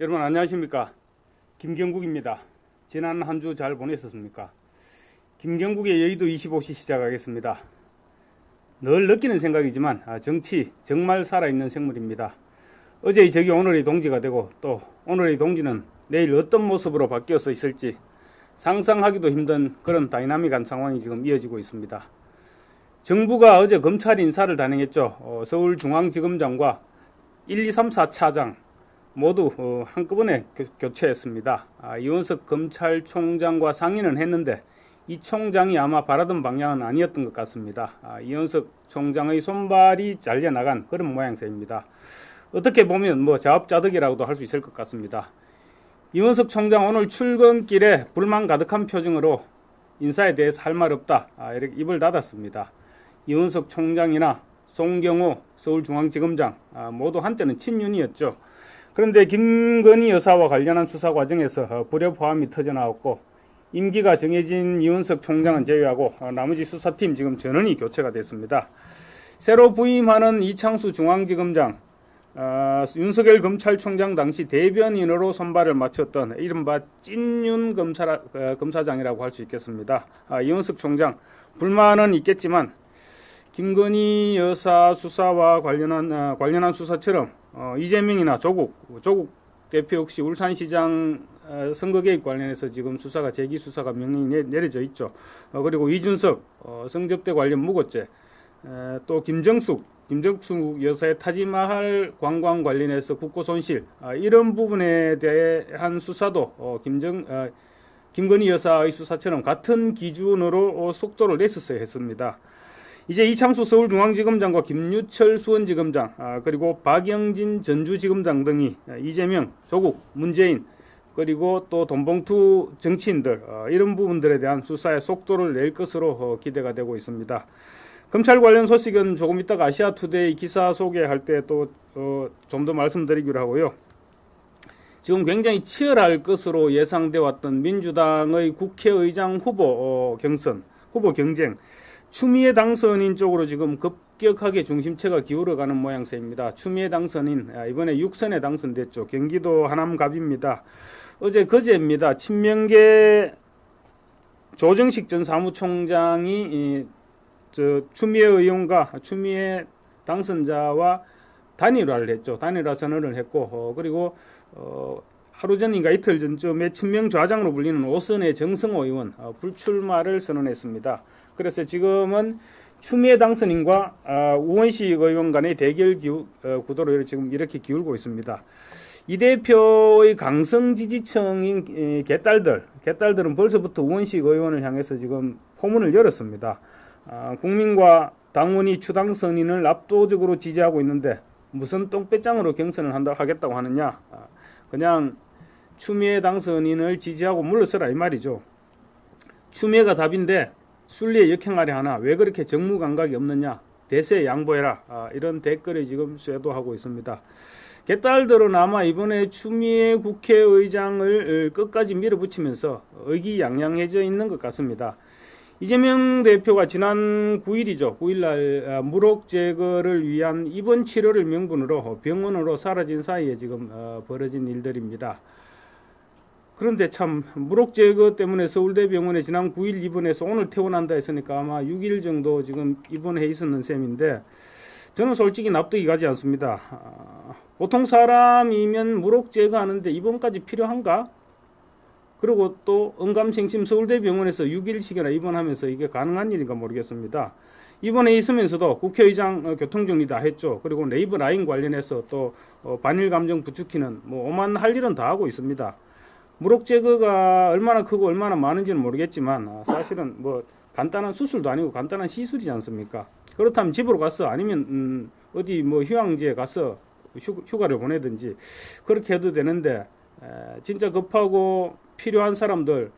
여러분 안녕하십니까, 김경국입니다. 지난 한 주 잘 보내셨습니까? 김경국의 여의도 25시 시작하겠습니다. 늘 느끼는 생각이지만 정치 정말 살아있는 생물입니다. 어제의 적이 오늘의 동지가 되고 또 오늘의 동지는 내일 어떤 모습으로 바뀌어서 있을지 상상하기도 힘든 그런 다이나믹한 상황이 지금 이어지고 있습니다. 정부가 어제 검찰 인사를 단행했죠. 서울중앙지검장과 1, 2, 3, 4차장 모두 한꺼번에 교체했습니다. 이원석 검찰총장과 상의는 했는데 이 총장이 아마 바라던 방향은 아니었던 것 같습니다. 이원석 총장의 손발이 잘려나간 그런 모양새입니다. 어떻게 보면 자업자득이라고도 할 수 있을 것 같습니다. 이원석 총장 오늘 출근길에 불만 가득한 표정으로 인사에 대해서 할 말 없다, 이렇게 입을 닫았습니다. 이원석 총장이나 송경호 서울중앙지검장 모두 한때는 친윤이었죠. 그런데 김건희 여사와 관련한 수사 과정에서 불협화음이 터져나왔고 임기가 정해진 이원석 총장은 제외하고 나머지 수사팀 지금 전원이 교체가 됐습니다. 새로 부임하는 이창수 중앙지검장, 윤석열 검찰총장 당시 대변인으로 선발을 마쳤던 이른바 찐윤 검사장이라고 할 수 있겠습니다. 이원석 총장 불만은 있겠지만 김건희 여사 수사와 관련한 수사처럼 이재명이나 조국 대표 역시 울산시장 선거 개입 관련해서 지금 재기 수사가 명령이 내려져 있죠. 그리고 이준석 성접대 관련 무고죄, 또 김정숙 여사의 타지마할 관광 관련해서 국고 손실, 이런 부분에 대한 수사도 김건희 여사의 수사처럼 같은 기준으로 속도를 냈었어야 했습니다. 이제 이창수 서울중앙지검장과 김유철 수원지검장, 그리고 박영진 전주지검장 등이 이재명, 조국, 문재인, 그리고 또 돈봉투 정치인들, 이런 부분들에 대한 수사의 속도를 낼 것으로 기대가 되고 있습니다. 검찰 관련 소식은 조금 이따가 아시아투데이 기사 소개할 때 또 좀 더 말씀드리기로 하고요. 지금 굉장히 치열할 것으로 예상되어 왔던 민주당의 국회의장 후보 경쟁, 추미애 당선인 쪽으로 지금 급격하게 중심체가 기울어가는 모양새입니다. 추미애 당선인 이번에 6선에 당선됐죠. 경기도 하남갑입니다. 그제입니다. 친명계 조정식 전 사무총장이 추미애 의원과 추미애 당선자와 단일화를 했죠. 단일화 선언을 했고, 그리고 하루 전인가 이틀 전쯤에 친명 좌장으로 불리는 오선의 정성호 의원 불출마를 선언했습니다. 그래서 지금은 추미애 당선인과 우원식 의원 간의 대결 구도로 지금 이렇게 기울고 있습니다. 이 대표의 강성 지지층인 개딸들은 벌써부터 우원식 의원을 향해서 지금 포문을 열었습니다. 국민과 당원이 추당선인을 압도적으로 지지하고 있는데 무슨 똥배짱으로 경선을 하겠다고 하느냐, 그냥 추미애 당선인을 지지하고 물러서라 이 말이죠. 추미애가 답인데 순리에 역행하려 하나, 왜 그렇게 정무감각이 없느냐, 대세에 양보해라, 이런 댓글이 지금 쇄도하고 있습니다. 개딸들은 아마 이번에 추미애 국회의장을 끝까지 밀어붙이면서 의기양양해져 있는 것 같습니다. 이재명 대표가 지난 9일날 무록 제거를 위한 입원 치료를 명분으로 병원으로 사라진 사이에 지금 벌어진 일들입니다. 그런데 참 무록 제거 때문에 서울대병원에 지난 9일 입원해서 오늘 퇴원한다 했으니까 아마 6일 정도 지금 입원해 있었는 셈인데, 저는 솔직히 납득이 가지 않습니다. 보통 사람이면 무록 제거하는데 입원까지 필요한가? 그리고 또 언감생심 서울대병원에서 6일씩이나 입원하면서 이게 가능한 일인가 모르겠습니다. 입원해 있으면서도 국회의장 교통정리 다 했죠. 그리고 네이버 라인 관련해서 또 반일 감정 부추기는 오만 할 일은 다 하고 있습니다. 무록 제거가 얼마나 크고 얼마나 많은지는 모르겠지만 사실은 간단한 수술도 아니고 간단한 시술이지 않습니까? 그렇다면 집으로 가서 아니면 어디 휴양지에 가서 휴가를 보내든지 그렇게 해도 되는데, 진짜 급하고 필요한 사람들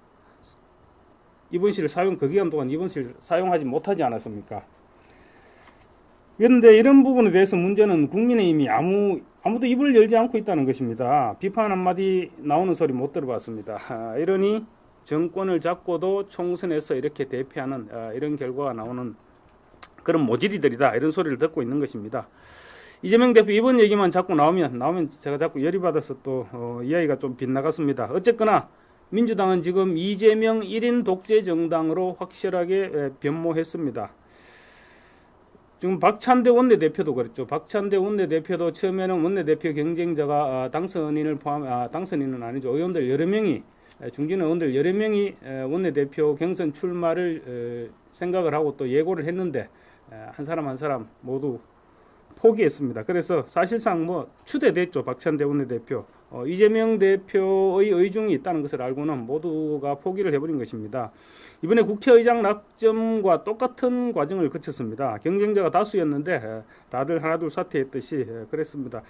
입원실 그 기간 동안 입원실 사용하지 못하지 않았습니까? 그런데 이런 부분에 대해서 문제는 국민의힘이 아무도 입을 열지 않고 있다는 것입니다. 비판 한마디 나오는 소리 못 들어봤습니다. 이러니 정권을 잡고도 총선에서 이렇게 대패하는 이런 결과가 나오는 그런 모질이들이다, 이런 소리를 듣고 있는 것입니다. 이재명 대표 이번 얘기만 자꾸 나오면 제가 자꾸 열이 받아서 또 이야기가 좀 빗나갔습니다. 어쨌거나 민주당은 지금 이재명 1인 독재 정당으로 확실하게 변모했습니다. 지금 박찬대 원내대표도 그랬죠. 박찬대 원내대표도 처음에는 원내대표 경쟁자가 당선인은 아니죠. 의원들 여러 명이 중진 의원들 여러 명이 원내대표 경선 출마를 생각을 하고 또 예고를 했는데 한 사람 한 사람 모두 포기했습니다. 그래서 사실상 뭐 추대됐죠. 박찬대 원내대표. 이재명 대표의 의중이 있다는 것을 알고는 모두가 포기를 해버린 것입니다. 이번에 국회의장 낙점과 똑같은 과정을 거쳤습니다. 경쟁자가 다수였는데 다들 하나둘 사퇴했듯이 그랬습니다.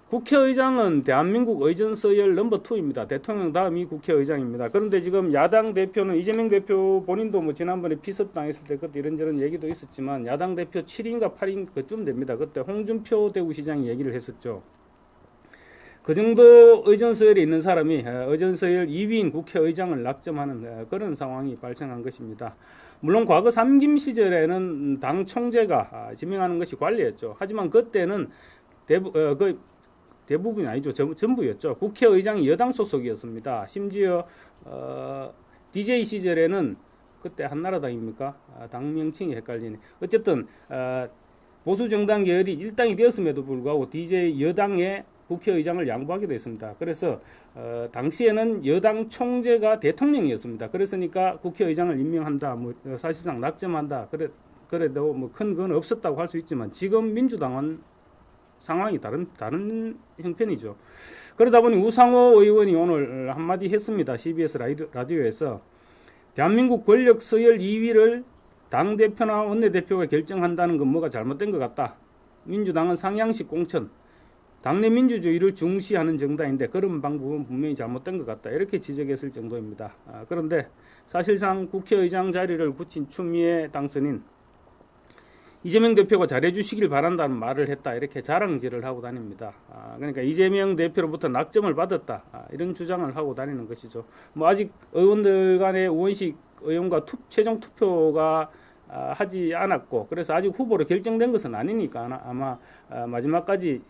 국회의장은 대한민국 의전 서열 넘버 2입니다. 대통령 다음이 국회의장입니다. 그런데 지금 야당 대표는 이재명 대표 본인도 뭐 지난번에 피습당했을 때 그때 이런저런 얘기도 있었지만 야당 대표 7인가 8인 그쯤 됩니다. 그때 홍준표 대구시장이 얘기를 했었죠. 그 정도 의전 서열에 있는 사람이 의전 서열 2위인 국회의장을 낙점하는 그런 상황이 발생한 것입니다. 물론 과거 삼김 시절에는 당 총재가 지명하는 것이 관리였죠. 하지만 그때는 대부분이 아니죠. 전부였죠. 국회의장이 여당 소속이었습니다. 심지어 DJ 시절에는 그때 한나라당입니까? 당 명칭이 헷갈리네. 어쨌든 보수 정당 계열이 일당이 되었음에도 불구하고 DJ 여당의 국회의장을 양보하기도 했습니다. 그래서 당시에는 여당 총재가 대통령이었습니다. 그랬으니까 국회의장을 임명한다, 뭐 사실상 낙점한다. 그래도 뭐 큰 건 없었다고 할 수 있지만 지금 민주당은 상황이 다른 형편이죠. 그러다 보니 우상호 의원이 오늘 한마디 했습니다. CBS 라디오에서 대한민국 권력 서열 2위를 당대표나 원내대표가 결정한다는 건 뭐가 잘못된 것 같다. 민주당은 상향식 공천, 당내 민주주의를 중시하는 정당인데 그런 방법은 분명히 잘못된 것 같다. 이렇게 지적했을 정도입니다. 그런데 사실상 국회의장 자리를 굳힌 추미애 당선인 이재명 대표가 잘해주시길 바란다는 말을 했다. 이렇게 자랑질을 하고 다닙니다. 그러니까 이재명 대표로부터 낙점을 받았다. 이런 주장을 하고 다니는 것이죠. 뭐 아직 의원들 간의 우원식 의원과 최종 투표가 하지 않았고 그래서 아직 후보로 결정된 것은 아니니까 아마 마지막까지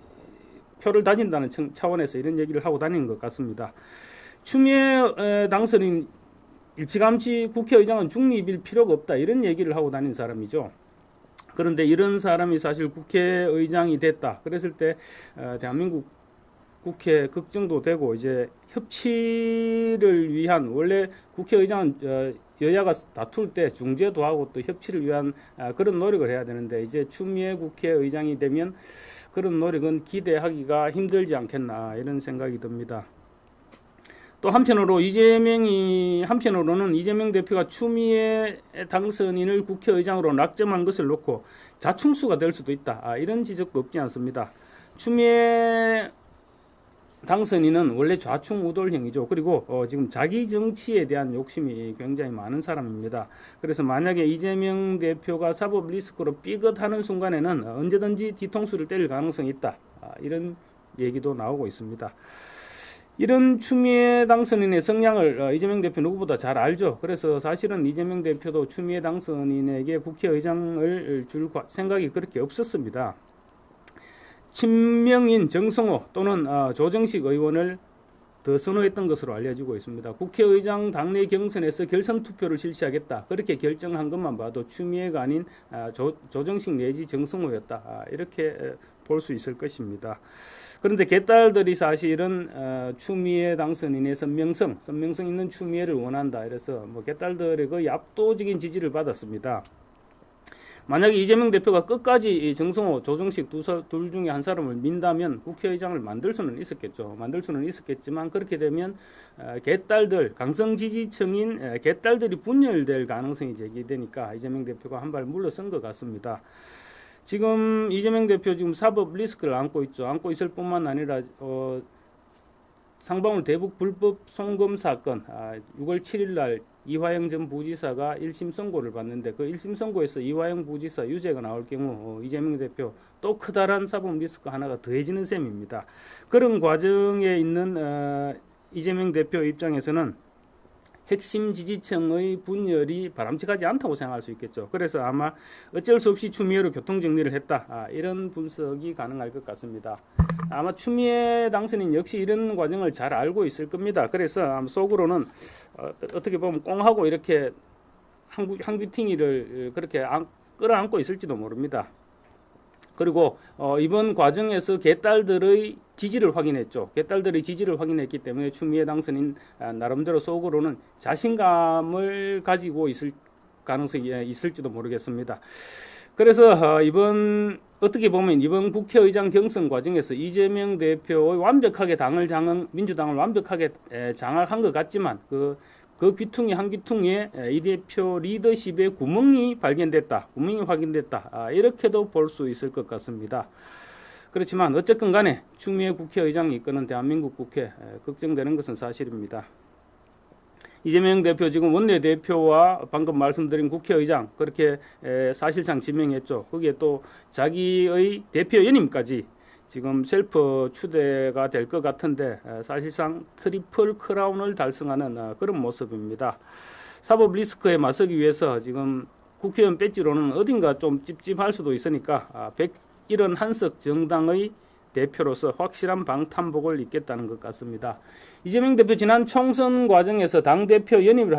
표를 다진다는 차원에서 이런 얘기를 하고 다니는 것 같습니다. 추미애 당선인 일찌감치 국회의장은 중립일 필요가 없다. 이런 얘기를 하고 다니는 사람이죠. 그런데 이런 사람이 사실 국회의장이 됐다. 그랬을 때 대한민국 국회 걱정도 되고 이제 협치를 위한 원래 국회의장은 여야가 다툴 때 중재도 하고 또 협치를 위한 그런 노력을 해야 되는데 이제 추미애 국회의장이 되면 그런 노력은 기대하기가 힘들지 않겠나 이런 생각이 듭니다. 또 한편으로는 이재명 대표가 추미애 당선인을 국회의장으로 낙점한 것을 놓고 자충수가 될 수도 있다. 이런 지적도 없지 않습니다. 추미애 당선인은 원래 좌충우돌형이죠. 그리고 지금 자기 정치에 대한 욕심이 굉장히 많은 사람입니다. 그래서 만약에 이재명 대표가 사법 리스크로 삐끗하는 순간에는 언제든지 뒤통수를 때릴 가능성이 있다. 이런 얘기도 나오고 있습니다. 이런 추미애 당선인의 성향을 이재명 대표 누구보다 잘 알죠. 그래서 사실은 이재명 대표도 추미애 당선인에게 국회의장을 줄 생각이 그렇게 없었습니다. 친명인 정성호 또는 조정식 의원을 더 선호했던 것으로 알려지고 있습니다. 국회의장 당내 경선에서 결선 투표를 실시하겠다. 그렇게 결정한 것만 봐도 추미애가 아닌 조정식 내지 정성호였다. 이렇게 볼 수 있을 것입니다. 그런데 개딸들이 사실은 추미애 당선인의 선명성 있는 추미애를 원한다. 이래서 뭐 개딸들의 거의 압도적인 지지를 받았습니다. 만약에 이재명 대표가 끝까지 정성호, 조정식 둘 중에 한 사람을 민다면 국회의장을 만들 수는 있었겠죠. 만들 수는 있었겠지만 그렇게 되면 개딸들, 강성 지지층인 개딸들이 분열될 가능성이 제기되니까 이재명 대표가 한 발 물러선 것 같습니다. 지금 이재명 대표 지금 사법 리스크를 안고 있죠. 안고 있을 뿐만 아니라 상방울 대북 불법 송금 사건 6월 7일 날 이화영 전 부지사가 1심 선고를 받는데 그 1심 선고에서 이화영 부지사 유죄가 나올 경우 이재명 대표 또 커다란 사법 리스크 하나가 더해지는 셈입니다. 그런 과정에 있는 이재명 대표 입장에서는 핵심 지지층의 분열이 바람직하지 않다고 생각할 수 있겠죠. 그래서 아마 어쩔 수 없이 추미애로 교통정리를 했다. 이런 분석이 가능할 것 같습니다. 아마 추미애 당선인 역시 이런 과정을 잘 알고 있을 겁니다. 그래서 속으로는 어떻게 보면 꽁하고 이렇게 한규팅이를 그렇게 끌어안고 있을지도 모릅니다. 그리고 이번 과정에서 개딸들의 지지를 확인했죠. 개딸들의 지지를 확인했기 때문에 추미애 당선인 나름대로 속으로는 자신감을 가지고 있을 가능성이 있을지도 모르겠습니다. 그래서 이번 어떻게 보면 이번 국회의장 경선 과정에서 이재명 대표의 완벽하게 민주당을 완벽하게 장악한 것 같지만 그 귀퉁이 한 귀퉁이에 이 대표 리더십의 구멍이 발견됐다. 구멍이 확인됐다. 이렇게도 볼 수 있을 것 같습니다. 그렇지만 어쨌건 간에 추미애 국회의장이 이끄는 대한민국 국회 걱정되는 것은 사실입니다. 이재명 대표 지금 원내대표와 방금 말씀드린 국회의장 그렇게 사실상 지명했죠. 거기에 또 자기의 대표 연임까지 지금 셀프 추대가 될 것 같은데 사실상 트리플 크라운을 달성하는 그런 모습입니다. 사법 리스크에 맞서기 위해서 지금 국회의원 배지로는 어딘가 좀 찝찝할 수도 있으니까 171석 정당의 대표로서 확실한 방탄복을 입겠다는 것 같습니다. 이재명 대표 지난 총선 과정에서 당대표 연임을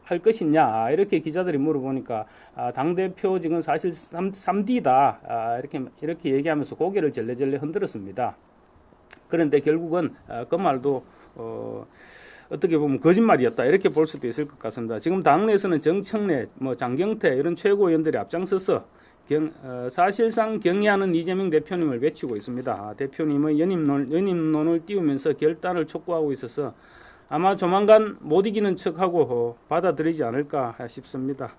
할 것이냐 이렇게 기자들이 물어보니까 당대표 지금 사실 3D다 이렇게 얘기하면서 고개를 절레절레 흔들었습니다. 그런데 결국은 그 말도 어떻게 보면 거짓말이었다 이렇게 볼 수도 있을 것 같습니다. 지금 당내에서는 정청래, 장경태 이런 최고위원들이 앞장서서 사실상 경의하는 이재명 대표님을 외치고 있습니다. 대표님의 연임론을 띄우면서 결단을 촉구하고 있어서 아마 조만간 못 이기는 척하고 받아들이지 않을까 싶습니다.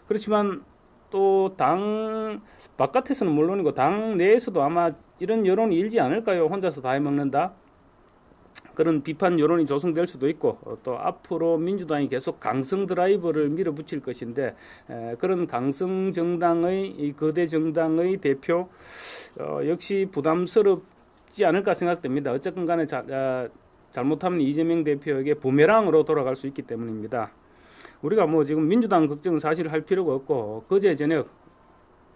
그렇지만 또 당 바깥에서는 물론이고 당 내에서도 아마 이런 여론이 일지 않을까요? 혼자서 다 해먹는다. 그런 비판 여론이 조성될 수도 있고 또 앞으로 민주당이 계속 강성 드라이버를 밀어붙일 것인데 그런 강성 정당의 거대 정당의 대표 역시 부담스럽지 않을까 생각됩니다. 어쨌든 간에 잘못하면 이재명 대표에게 부메랑으로 돌아갈 수 있기 때문입니다. 우리가 지금 민주당 걱정은 사실 할 필요가 없고 그제 저녁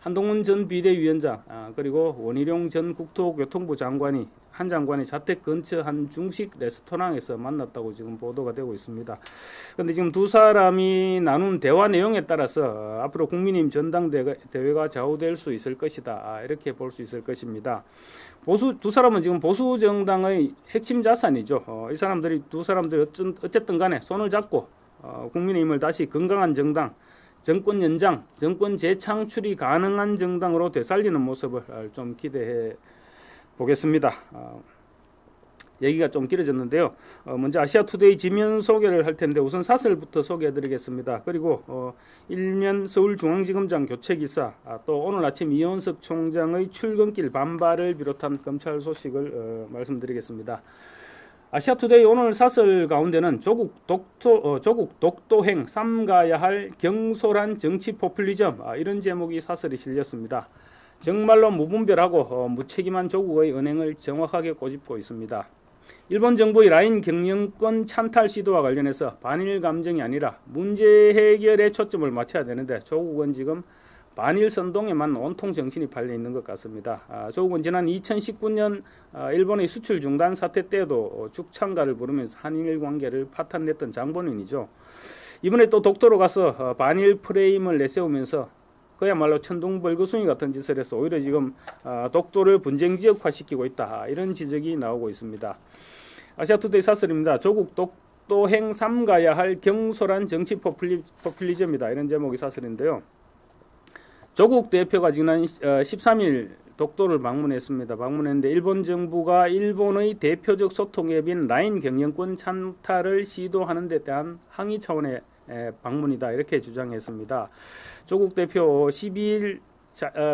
한동훈 전 비대위원장 그리고 원희룡 전 국토교통부 장관이 한 장관이 자택 근처 한 중식 레스토랑에서 만났다고 지금 보도가 되고 있습니다. 그런데 지금 두 사람이 나눈 대화 내용에 따라서 앞으로 국민의힘 전당대회가 좌우될 수 있을 것이다 이렇게 볼 수 있을 것입니다. 두 사람은 지금 보수 정당의 핵심 자산이죠. 이 사람들이 두 사람들이 어쨌든 간에 손을 잡고 국민의힘을 다시 건강한 정당, 정권 연장, 정권 재창출이 가능한 정당으로 되살리는 모습을 좀 기대해 보겠습니다. 얘기가 좀 길어졌는데요. 먼저 아시아투데이 지면 소개를 할 텐데 우선 사설부터 소개해 드리겠습니다. 그리고 일면 서울중앙지검장 교체기사 또 오늘 아침 이원석 총장의 출근길 반발을 비롯한 검찰 소식을 말씀드리겠습니다. 아시아투데이 오늘 사설 가운데는 조국 독도행 삼가야 할 경솔한 정치 포퓰리즘 이런 제목이 사설이 실렸습니다. 정말로 무분별하고 무책임한 조국의 은행을 정확하게 꼬집고 있습니다. 일본 정부의 라인 경영권 찬탈 시도와 관련해서 반일 감정이 아니라 문제 해결에 초점을 맞춰야 되는데 조국은 지금 반일 선동에만 온통 정신이 팔려 있는 것 같습니다. 조국은 지난 2019년 일본의 수출 중단 사태 때도 죽창가를 부르면서 한일 관계를 파탄냈던 장본인이죠. 이번에 또 독도로 가서 반일 프레임을 내세우면서 그야말로 천둥벌거숭이 같은 짓을 해서 오히려 지금 독도를 분쟁지역화시키고 있다 이런 지적이 나오고 있습니다. 아시아투데이 사설입니다. 조국 독도행 삼가야 할 경솔한 정치 포퓰리즘이다 이런 제목이 사설인데요. 조국 대표가 지난 13일 독도를 방문했는데 일본 정부가 일본의 대표적 소통 앱인 라인 경영권 찬탈을 시도하는 데 대한 항의 차원의 방문이다 이렇게 주장했습니다. 조국 대표 12일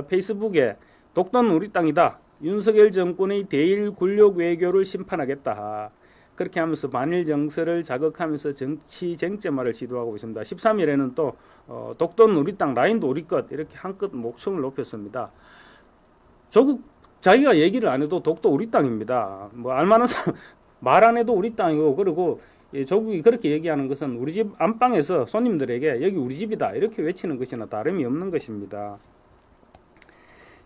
페이스북에 독도는 우리 땅이다. 윤석열 정권의 대일 굴욕 외교를 심판하겠다. 그렇게 하면서 반일 정서를 자극하면서 정치 쟁점화를 시도하고 있습니다. 13일에는 또 독도는 우리 땅, 라인도 우리 것 이렇게 한껏 목청을 높였습니다. 조국 자기가 얘기를 안 해도 독도 우리 땅입니다. 알만한 사람 말 안 해도 우리 땅이고 그리고 조국이 그렇게 얘기하는 것은 우리 집 안방에서 손님들에게 여기 우리 집이다 이렇게 외치는 것이나 다름이 없는 것입니다.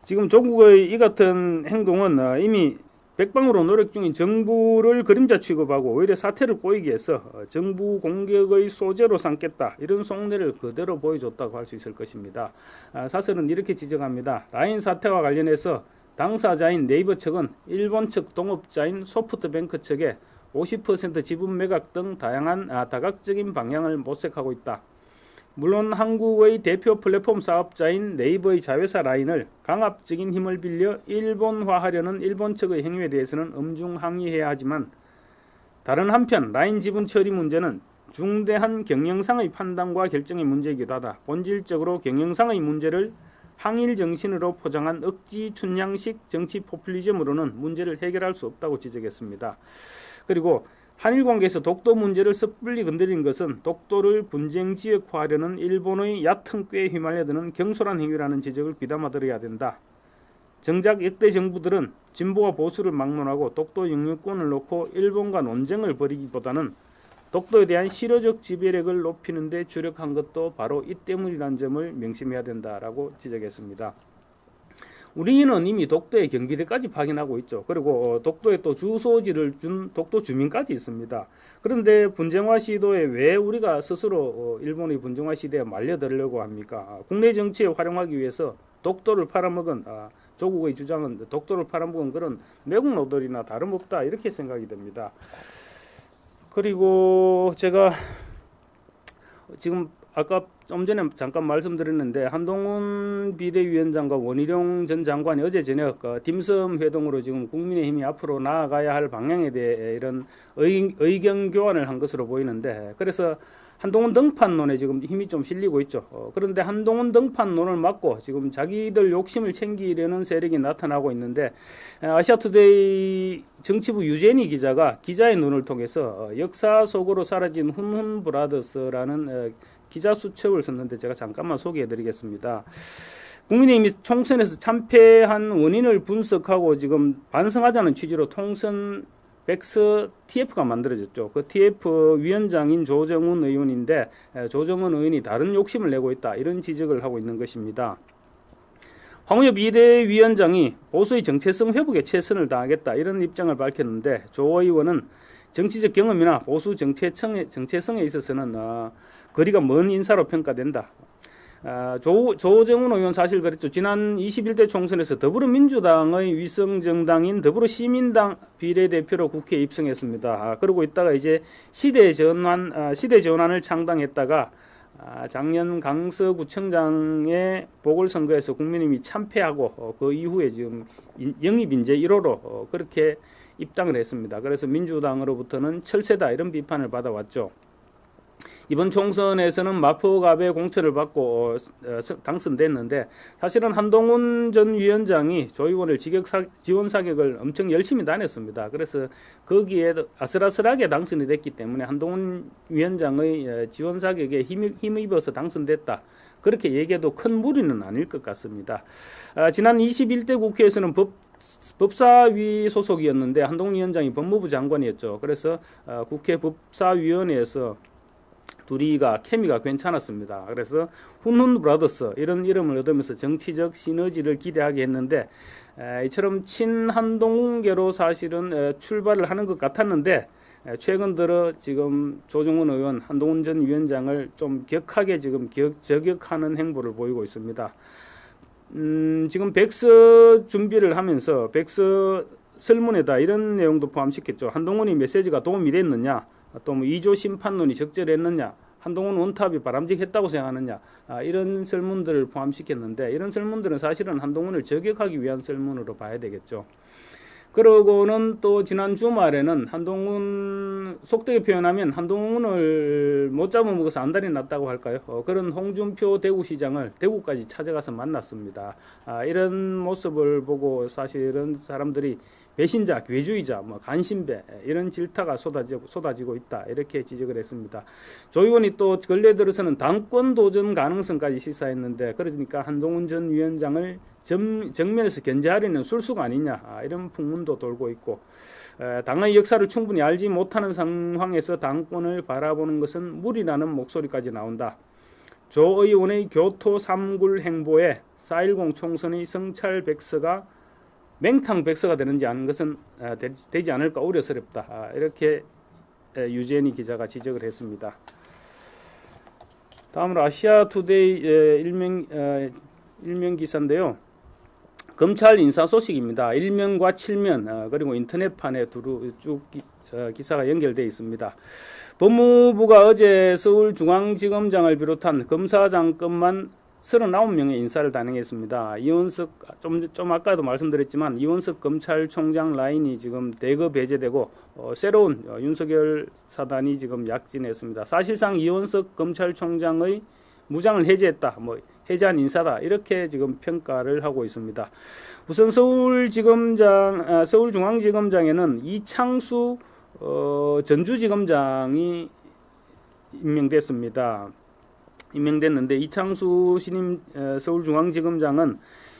지금 조국의 이 같은 행동은 이미 백방으로 노력 중인 정부를 그림자 취급하고 오히려 사태를 꼬이기 위해서 정부 공격의 소재로 삼겠다 이런 속내를 그대로 보여줬다고 할 수 있을 것입니다. 사설은 이렇게 지적합니다. 라인 사태와 관련해서 당사자인 네이버 측은 일본 측 동업자인 소프트뱅크 측에 50% 지분 매각 등 다양한 다각적인 방향을 모색하고 있다. 물론 한국의 대표 플랫폼 사업자인 네이버의 자회사 라인을 강압적인 힘을 빌려 일본화하려는 일본 측의 행위에 대해서는 엄중 항의해야 하지만 다른 한편 라인 지분 처리 문제는 중대한 경영상의 판단과 결정의 문제이기도 하다. 본질적으로 경영상의 문제를 항일 정신으로 포장한 억지 춘향식 정치 포퓰리즘으로는 문제를 해결할 수 없다고 지적했습니다. 그리고 한일 관계에서 독도 문제를 섣불리 건드린 것은 독도를 분쟁 지역화하려는 일본의 얕은 꾀에 휘말려드는 경솔한 행위라는 지적을 귀담아 들어야 된다. 정작 역대 정부들은 진보와 보수를 막론하고 독도 영유권을 놓고 일본과 논쟁을 벌이기보다는 독도에 대한 실효적 지배력을 높이는 데 주력한 것도 바로 이 때문이라는 점을 명심해야 된다라고 지적했습니다. 우리는 이미 독도의 경비대까지 파견하고 있죠. 그리고 독도에 또 주소지를 준 독도 주민까지 있습니다. 그런데 분쟁화 시도에 왜 우리가 스스로 일본의 분쟁화 시대에 말려들려고 합니까? 국내 정치에 활용하기 위해서 독도를 팔아먹은 조국의 주장은 독도를 팔아먹은 그런 매국 노들이나 다름없다 이렇게 생각이 됩니다. 그리고 제가 지금 아까 좀 전에 잠깐 말씀드렸는데 한동훈 비대위원장과 원희룡 전 장관이 어제 저녁 딤섬 회동으로 지금 국민의힘이 앞으로 나아가야 할 방향에 대해 이런 의견 교환을 한 것으로 보이는데 그래서 한동훈 등판론에 지금 힘이 좀 실리고 있죠. 그런데 한동훈 등판론을 막고 지금 자기들 욕심을 챙기려는 세력이 나타나고 있는데 아시아투데이 정치부 유재니 기자가 기자의 눈을 통해서 역사 속으로 사라진 훈훈 브라더스라는 기자 수첩을 썼는데 제가 잠깐만 소개해드리겠습니다. 국민의힘이 총선에서 참패한 원인을 분석하고 지금 반성하자는 취지로 통선 백서 TF가 만들어졌죠. 그 TF 위원장인 조정훈 의원인데 조정훈 의원이 다른 욕심을 내고 있다 이런 지적을 하고 있는 것입니다. 황우여 비대위원장이 보수의 정체성 회복에 최선을 다하겠다 이런 입장을 밝혔는데 조 의원은 정치적 경험이나 보수 정체성에 있어서는 거리가 먼 인사로 평가된다. 조정훈 의원 사실 그랬죠. 지난 21대 총선에서 더불어민주당의 위성정당인 더불어시민당 비례대표로 국회에 입성했습니다. 그러고 있다가 이제 시대전환을 창당했다가 작년 강서구청장의 보궐선거에서 국민의힘이 참패하고 그 이후에 지금 영입인재 1호로 그렇게 입당을 했습니다. 그래서 민주당으로부터는 철새다 이런 비판을 받아왔죠. 이번 총선에서는 마포갑의 공천을 받고 당선됐는데 사실은 한동훈 전 위원장이 조 의원을 지원 사격을 엄청 열심히 다녔습니다. 그래서 거기에 아슬아슬하게 당선이 됐기 때문에 한동훈 위원장의 지원 사격에 힘입어서 당선됐다. 그렇게 얘기해도 큰 무리는 아닐 것 같습니다. 지난 21대 국회에서는 법사위 소속이었는데 한동훈 위원장이 법무부 장관이었죠. 그래서 국회 법사위원회에서 둘이가 케미가 괜찮았습니다. 그래서 훈훈 브라더스 이런 이름을 얻으면서 정치적 시너지를 기대하게 했는데 이처럼 친한동훈계로 사실은 출발을 하는 것 같았는데 최근 들어 지금 조정훈 의원, 한동훈 전 위원장을 좀 격하게 지금 저격하는 행보를 보이고 있습니다. 지금 백서 준비를 하면서 백서 설문에다 이런 내용도 포함시켰죠. 한동훈이 메시지가 도움이 됐느냐, 또 뭐 2조 심판론이 적절했느냐, 한동훈 원탑이 바람직했다고 생각하느냐, 이런 설문들을 포함시켰는데 이런 설문들은 사실은 한동훈을 저격하기 위한 설문으로 봐야 되겠죠. 그러고는 또 지난 주말에는 한동훈 속되게 표현하면 한동훈을 못 잡아먹어서 안달이 났다고 할까요? 그런 홍준표 대구시장을 대구까지 찾아가서 만났습니다. 이런 모습을 보고 사실은 사람들이 배신자, 괴주의자, 간신배 이런 질타가 쏟아지고 있다 이렇게 지적을 했습니다. 조 의원이 또 근래 들어서는 당권 도전 가능성까지 시사했는데 그러니까 한동훈 전 위원장을 정면에서 견제하려는 술수가 아니냐 이런 풍문도 돌고 있고 당의 역사를 충분히 알지 못하는 상황에서 당권을 바라보는 것은 무리라는 목소리까지 나온다. 조 의원의 교토 삼굴 행보에 4.10 총선의 성찰 백서가 맹탕 백서가 되는지 아는 것은 되지 않을까 우려스럽다. 이렇게 유재니 기자가 지적을 했습니다. 다음으로 아시아투데이 일면 기사인데요. 검찰 인사 소식입니다. 1면과 7면 그리고 인터넷판에 두루 쭉 기사가 연결되어 있습니다. 법무부가 어제 서울중앙지검장을 비롯한 검사장급만 39명의 인사를 단행했습니다. 이원석 좀 아까도 말씀드렸지만 이원석 검찰총장 라인이 지금 대거 배제되고 새로운 윤석열 사단이 지금 약진했습니다. 사실상 이원석 검찰총장의 무장을 해제했다, 해제한 인사다 이렇게 지금 평가를 하고 있습니다. 우선 서울중앙지검장에는 이창수 전주지검장이 임명됐는데 이창수 신임 서울중앙지검장은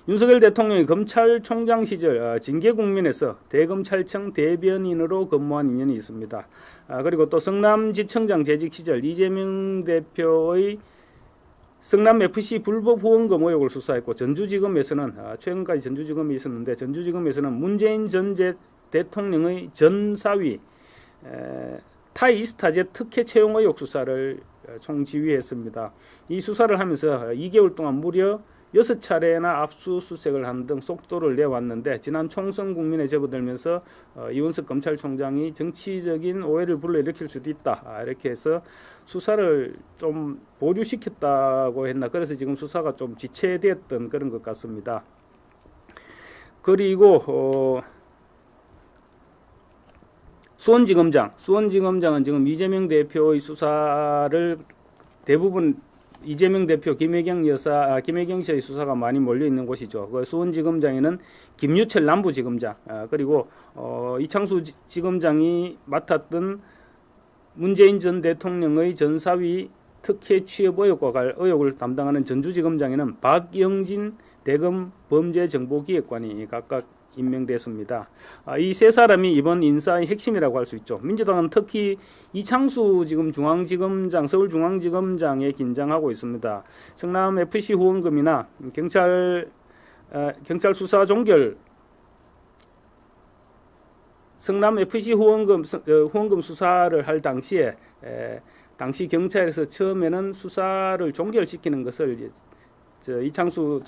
윤석열 대통령이 검찰총장 시절 징계 국면에서 대검찰청 대변인으로 근무한 인연이 있습니다. 그리고 또 성남지청장 재직 시절 이재명 대표의 성남FC 불법 후원금 의혹을 수사했고 전주지검에서는 최근까지 전주지검이 있었는데 전주지검에서는 문재인 전 대통령의 전 사위 타이 이스타젯 특혜 채용 의혹 수사를 총지휘했습니다. 이 수사를 하면서 2개월 동안 무려 6차례나 압수수색을 하는 등 속도를 내왔는데 지난 총선 국면에 접어들면서 이원석 검찰총장이 정치적인 오해를 불러일으킬 수도 있다. 이렇게 해서 수사를 좀 보류시켰다고 했나. 그래서 지금 수사가 좀 지체되었던 그런 것 같습니다. 그리고 수원지검장은 지금 이재명 대표의 수사를 대부분 이재명 대표, 김혜경 씨의 수사가 많이 몰려 있는 곳이죠. 그 수원지검장에는 김유철 남부지검장, 그리고 이창수 지검장이 맡았던 문재인 전 대통령의 전사위 특혜 취업 의혹을 담당하는 전주지검장에는 박영진 대검 범죄정보기획관이 각각 임명됐습니다. 이 세 사람이 이번 인사의 핵심이라고 할 수 있죠. 민주당은 특히 이창수 지금 서울중앙지검장에 긴장하고 있습니다. 성남FC 후원금이나 경찰 수사 종결, 성남FC 후원금 수사를 할 당시에 당시 경찰에서 처음에는 수사를 종결시키는 것을 이창수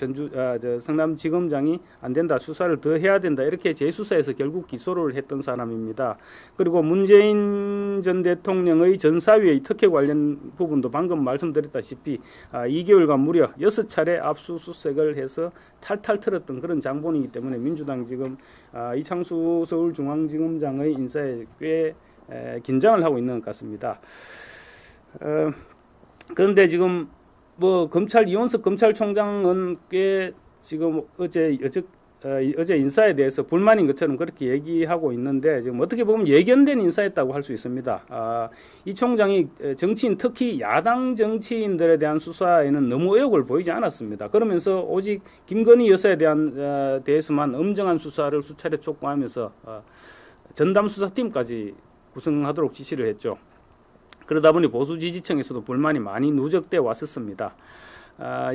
성남지검장이 안 된다, 수사를 더 해야 된다 이렇게 재수사해서 결국 기소를 했던 사람입니다. 그리고 문재인 전 대통령의 전사위의 특혜 관련 부분도 방금 말씀드렸다시피 2개월간 무려 6차례 압수수색을 해서 탈탈 털었던 그런 장본이기 때문에 민주당 지금 이창수 서울중앙지검장의 인사에 꽤 긴장을 하고 있는 것 같습니다. 그런데 지금 이원석 검찰총장은 꽤 지금 어제 인사에 대해서 불만인 것처럼 그렇게 얘기하고 있는데 지금 어떻게 보면 예견된 인사였다고 할 수 있습니다. 이 총장이 정치인, 특히 야당 정치인들에 대한 수사에는 너무 의혹을 보이지 않았습니다. 그러면서 오직 김건희 여사에 대해서만 엄정한 수사를 수차례 촉구하면서 전담 수사팀까지 구성하도록 지시를 했죠. 그러다 보니 보수 지지층에서도 불만이 많이 누적돼 왔었습니다.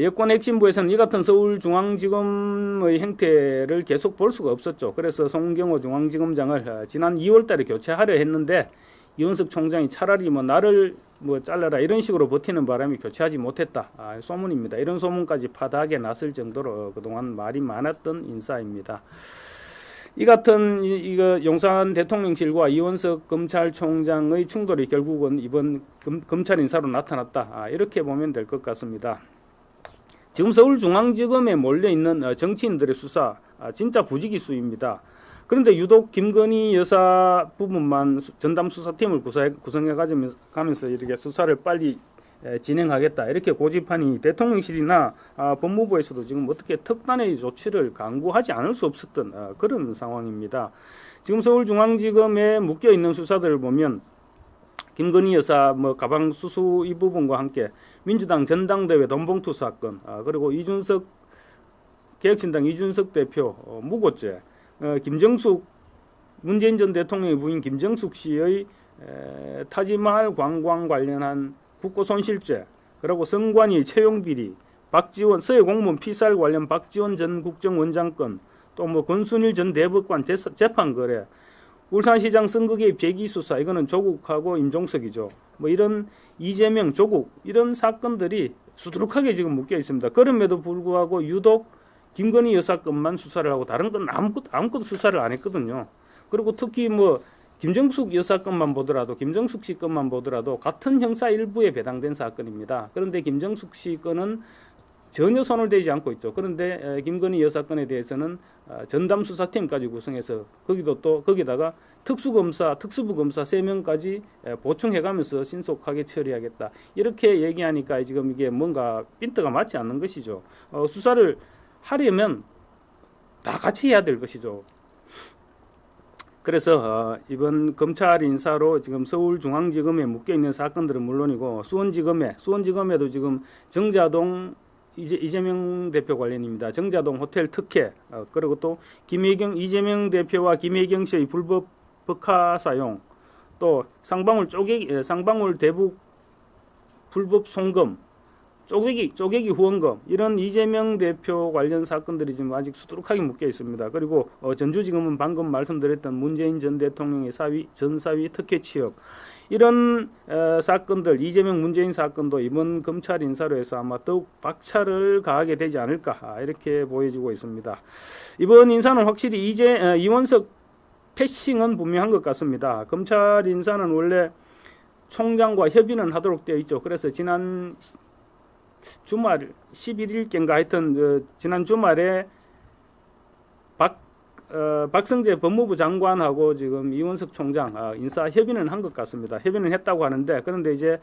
여권 핵심부에서는 이 같은 서울중앙지검의 행태를 계속 볼 수가 없었죠. 그래서 송경호 중앙지검장을 지난 2월달에 교체하려 했는데 이원석 총장이 차라리 나를 잘라라 이런 식으로 버티는 바람에 교체하지 못했다. 소문입니다. 이런 소문까지 파다하게 났을 정도로 그동안 말이 많았던 인사입니다. 이 같은 용산 대통령실과 이원석 검찰총장의 충돌이 결국은 이번 검찰 인사로 나타났다. 이렇게 보면 될 것 같습니다. 지금 서울중앙지검에 몰려있는 정치인들의 수사 진짜 부지기수입니다. 그런데 유독 김건희 여사 부분만 전담 수사팀을 구성해가면서 이렇게 수사를 빨리 진행하겠다 이렇게 고집하니 대통령실이나 법무부에서도 지금 어떻게 특단의 조치를 강구하지 않을 수 없었던 그런 상황입니다. 지금 서울중앙지검에 묶여있는 수사들을 보면 김건희 여사 가방 수수 이 부분과 함께 민주당 전당대회 돈봉투 사건, 그리고 개혁신당 이준석 대표 무고죄, 김정숙 문재인 전 대통령의 부인 김정숙 씨의 타지마할 관광 관련한 국고손실죄, 그리고 성관위 채용비리, 박지원 서해 공무원 피살 관련 박지원 전 국정원장 건, 또 뭐 권순일 전 대법관 재판 거래, 울산시장 선거 개입 재기 수사, 이거는 조국하고 임종석이죠. 뭐 이런 이재명, 조국 이런 사건들이 수두룩하게 지금 묶여 있습니다. 그럼에도 불구하고 유독 김건희 여사 건만 수사를 하고 다른 건 아무것도 수사를 안 했거든요. 그리고 특히 뭐 김정숙 여사 건만 보더라도, 김정숙 씨 건만 보더라도 같은 형사 일부에 배당된 사건입니다. 그런데 김정숙 씨 건은 전혀 손을 대지 않고 있죠. 그런데 김건희 여사 건에 대해서는 전담 수사팀까지 구성해서 거기다가 특수검사, 특수부 검사 3명까지 보충해가면서 신속하게 처리하겠다. 이렇게 얘기하니까 지금 이게 뭔가 핀트가 맞지 않는 것이죠. 수사를 하려면 다 같이 해야 될 것이죠. 그래서 이번 검찰 인사로 지금 서울중앙지검에 묶여있는 사건들은 물론이고 수원지검에도 지금 정자동 이재명 대표 관련입니다. 정자동 호텔 특혜, 그리고 또 이재명 대표와 김혜경 씨의 불법 버카 사용, 또 쌍방울 대북 불법 송금, 쪼개기 후원금, 이런 이재명 대표 관련 사건들이 지금 아직 수두룩하게 묶여 있습니다. 그리고 전주지검은 방금 말씀드렸던 문재인 전 대통령의 전사위 특혜 취업, 이런 사건들, 이재명 문재인 사건도 이번 검찰 인사로 해서 아마 더욱 박차를 가하게 되지 않을까, 이렇게 보여지고 있습니다. 이번 인사는 확실히 이원석 패싱은 분명한 것 같습니다. 검찰 인사는 원래 총장과 협의는 하도록 되어 있죠. 그래서 지난 주말 11일경가 하여튼 지난 주말에 박성재 법무부 장관하고 지금 이원석 총장 인사 협의는 한 것 같습니다. 협의는 했다고 하는데, 그런데 이제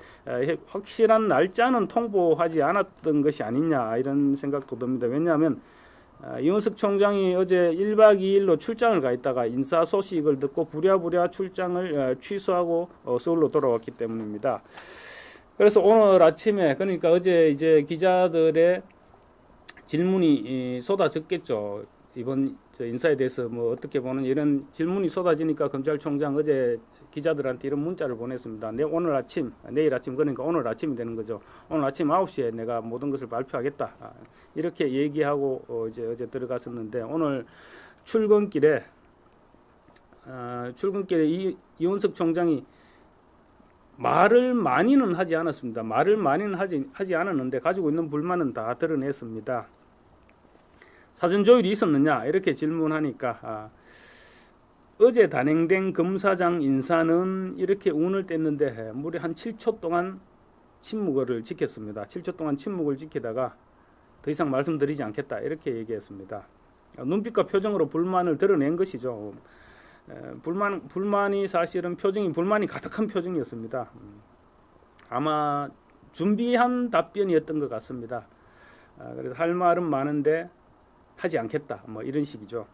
확실한 날짜는 통보하지 않았던 것이 아니냐, 이런 생각도 듭니다. 왜냐하면 이원석 총장이 어제 1박 2일로 출장을 가 있다가 인사 소식을 듣고 부랴부랴 출장을 취소하고 서울로 돌아왔기 때문입니다. 그래서 오늘 아침에, 그러니까 어제 이제 기자들의 질문이 쏟아졌겠죠. 이번 인사에 대해서 뭐 어떻게 보는, 이런 질문이 쏟아지니까 검찰총장 어제 기자들한테 이런 문자를 보냈습니다. 내일 아침, 그러니까 오늘 아침이 되는 거죠. 오늘 아침 9시에 내가 모든 것을 발표하겠다, 이렇게 얘기하고 이제 어제 들어갔었는데, 오늘 출근길에 이원석 총장이 말을 많이는 하지 않았습니다. 말을 많이는 하지 않았는데 가지고 있는 불만은 다 드러냈습니다. 사전 조율이 있었느냐, 이렇게 질문하니까 어제 단행된 검사장 인사는 이렇게 운을 뗐는데 무려 한 7초 동안 침묵을 지켰습니다. 7초 동안 침묵을 지키다가 더 이상 말씀드리지 않겠다, 이렇게 얘기했습니다. 눈빛과 표정으로 불만을 드러낸 것이죠. 불만이 사실은 불만이 가득한 표정이었습니다. 아마 준비한 답변이었던 것 같습니다. 그래서 할 말은 많은데 하지 않겠다, 뭐 이런 식이죠.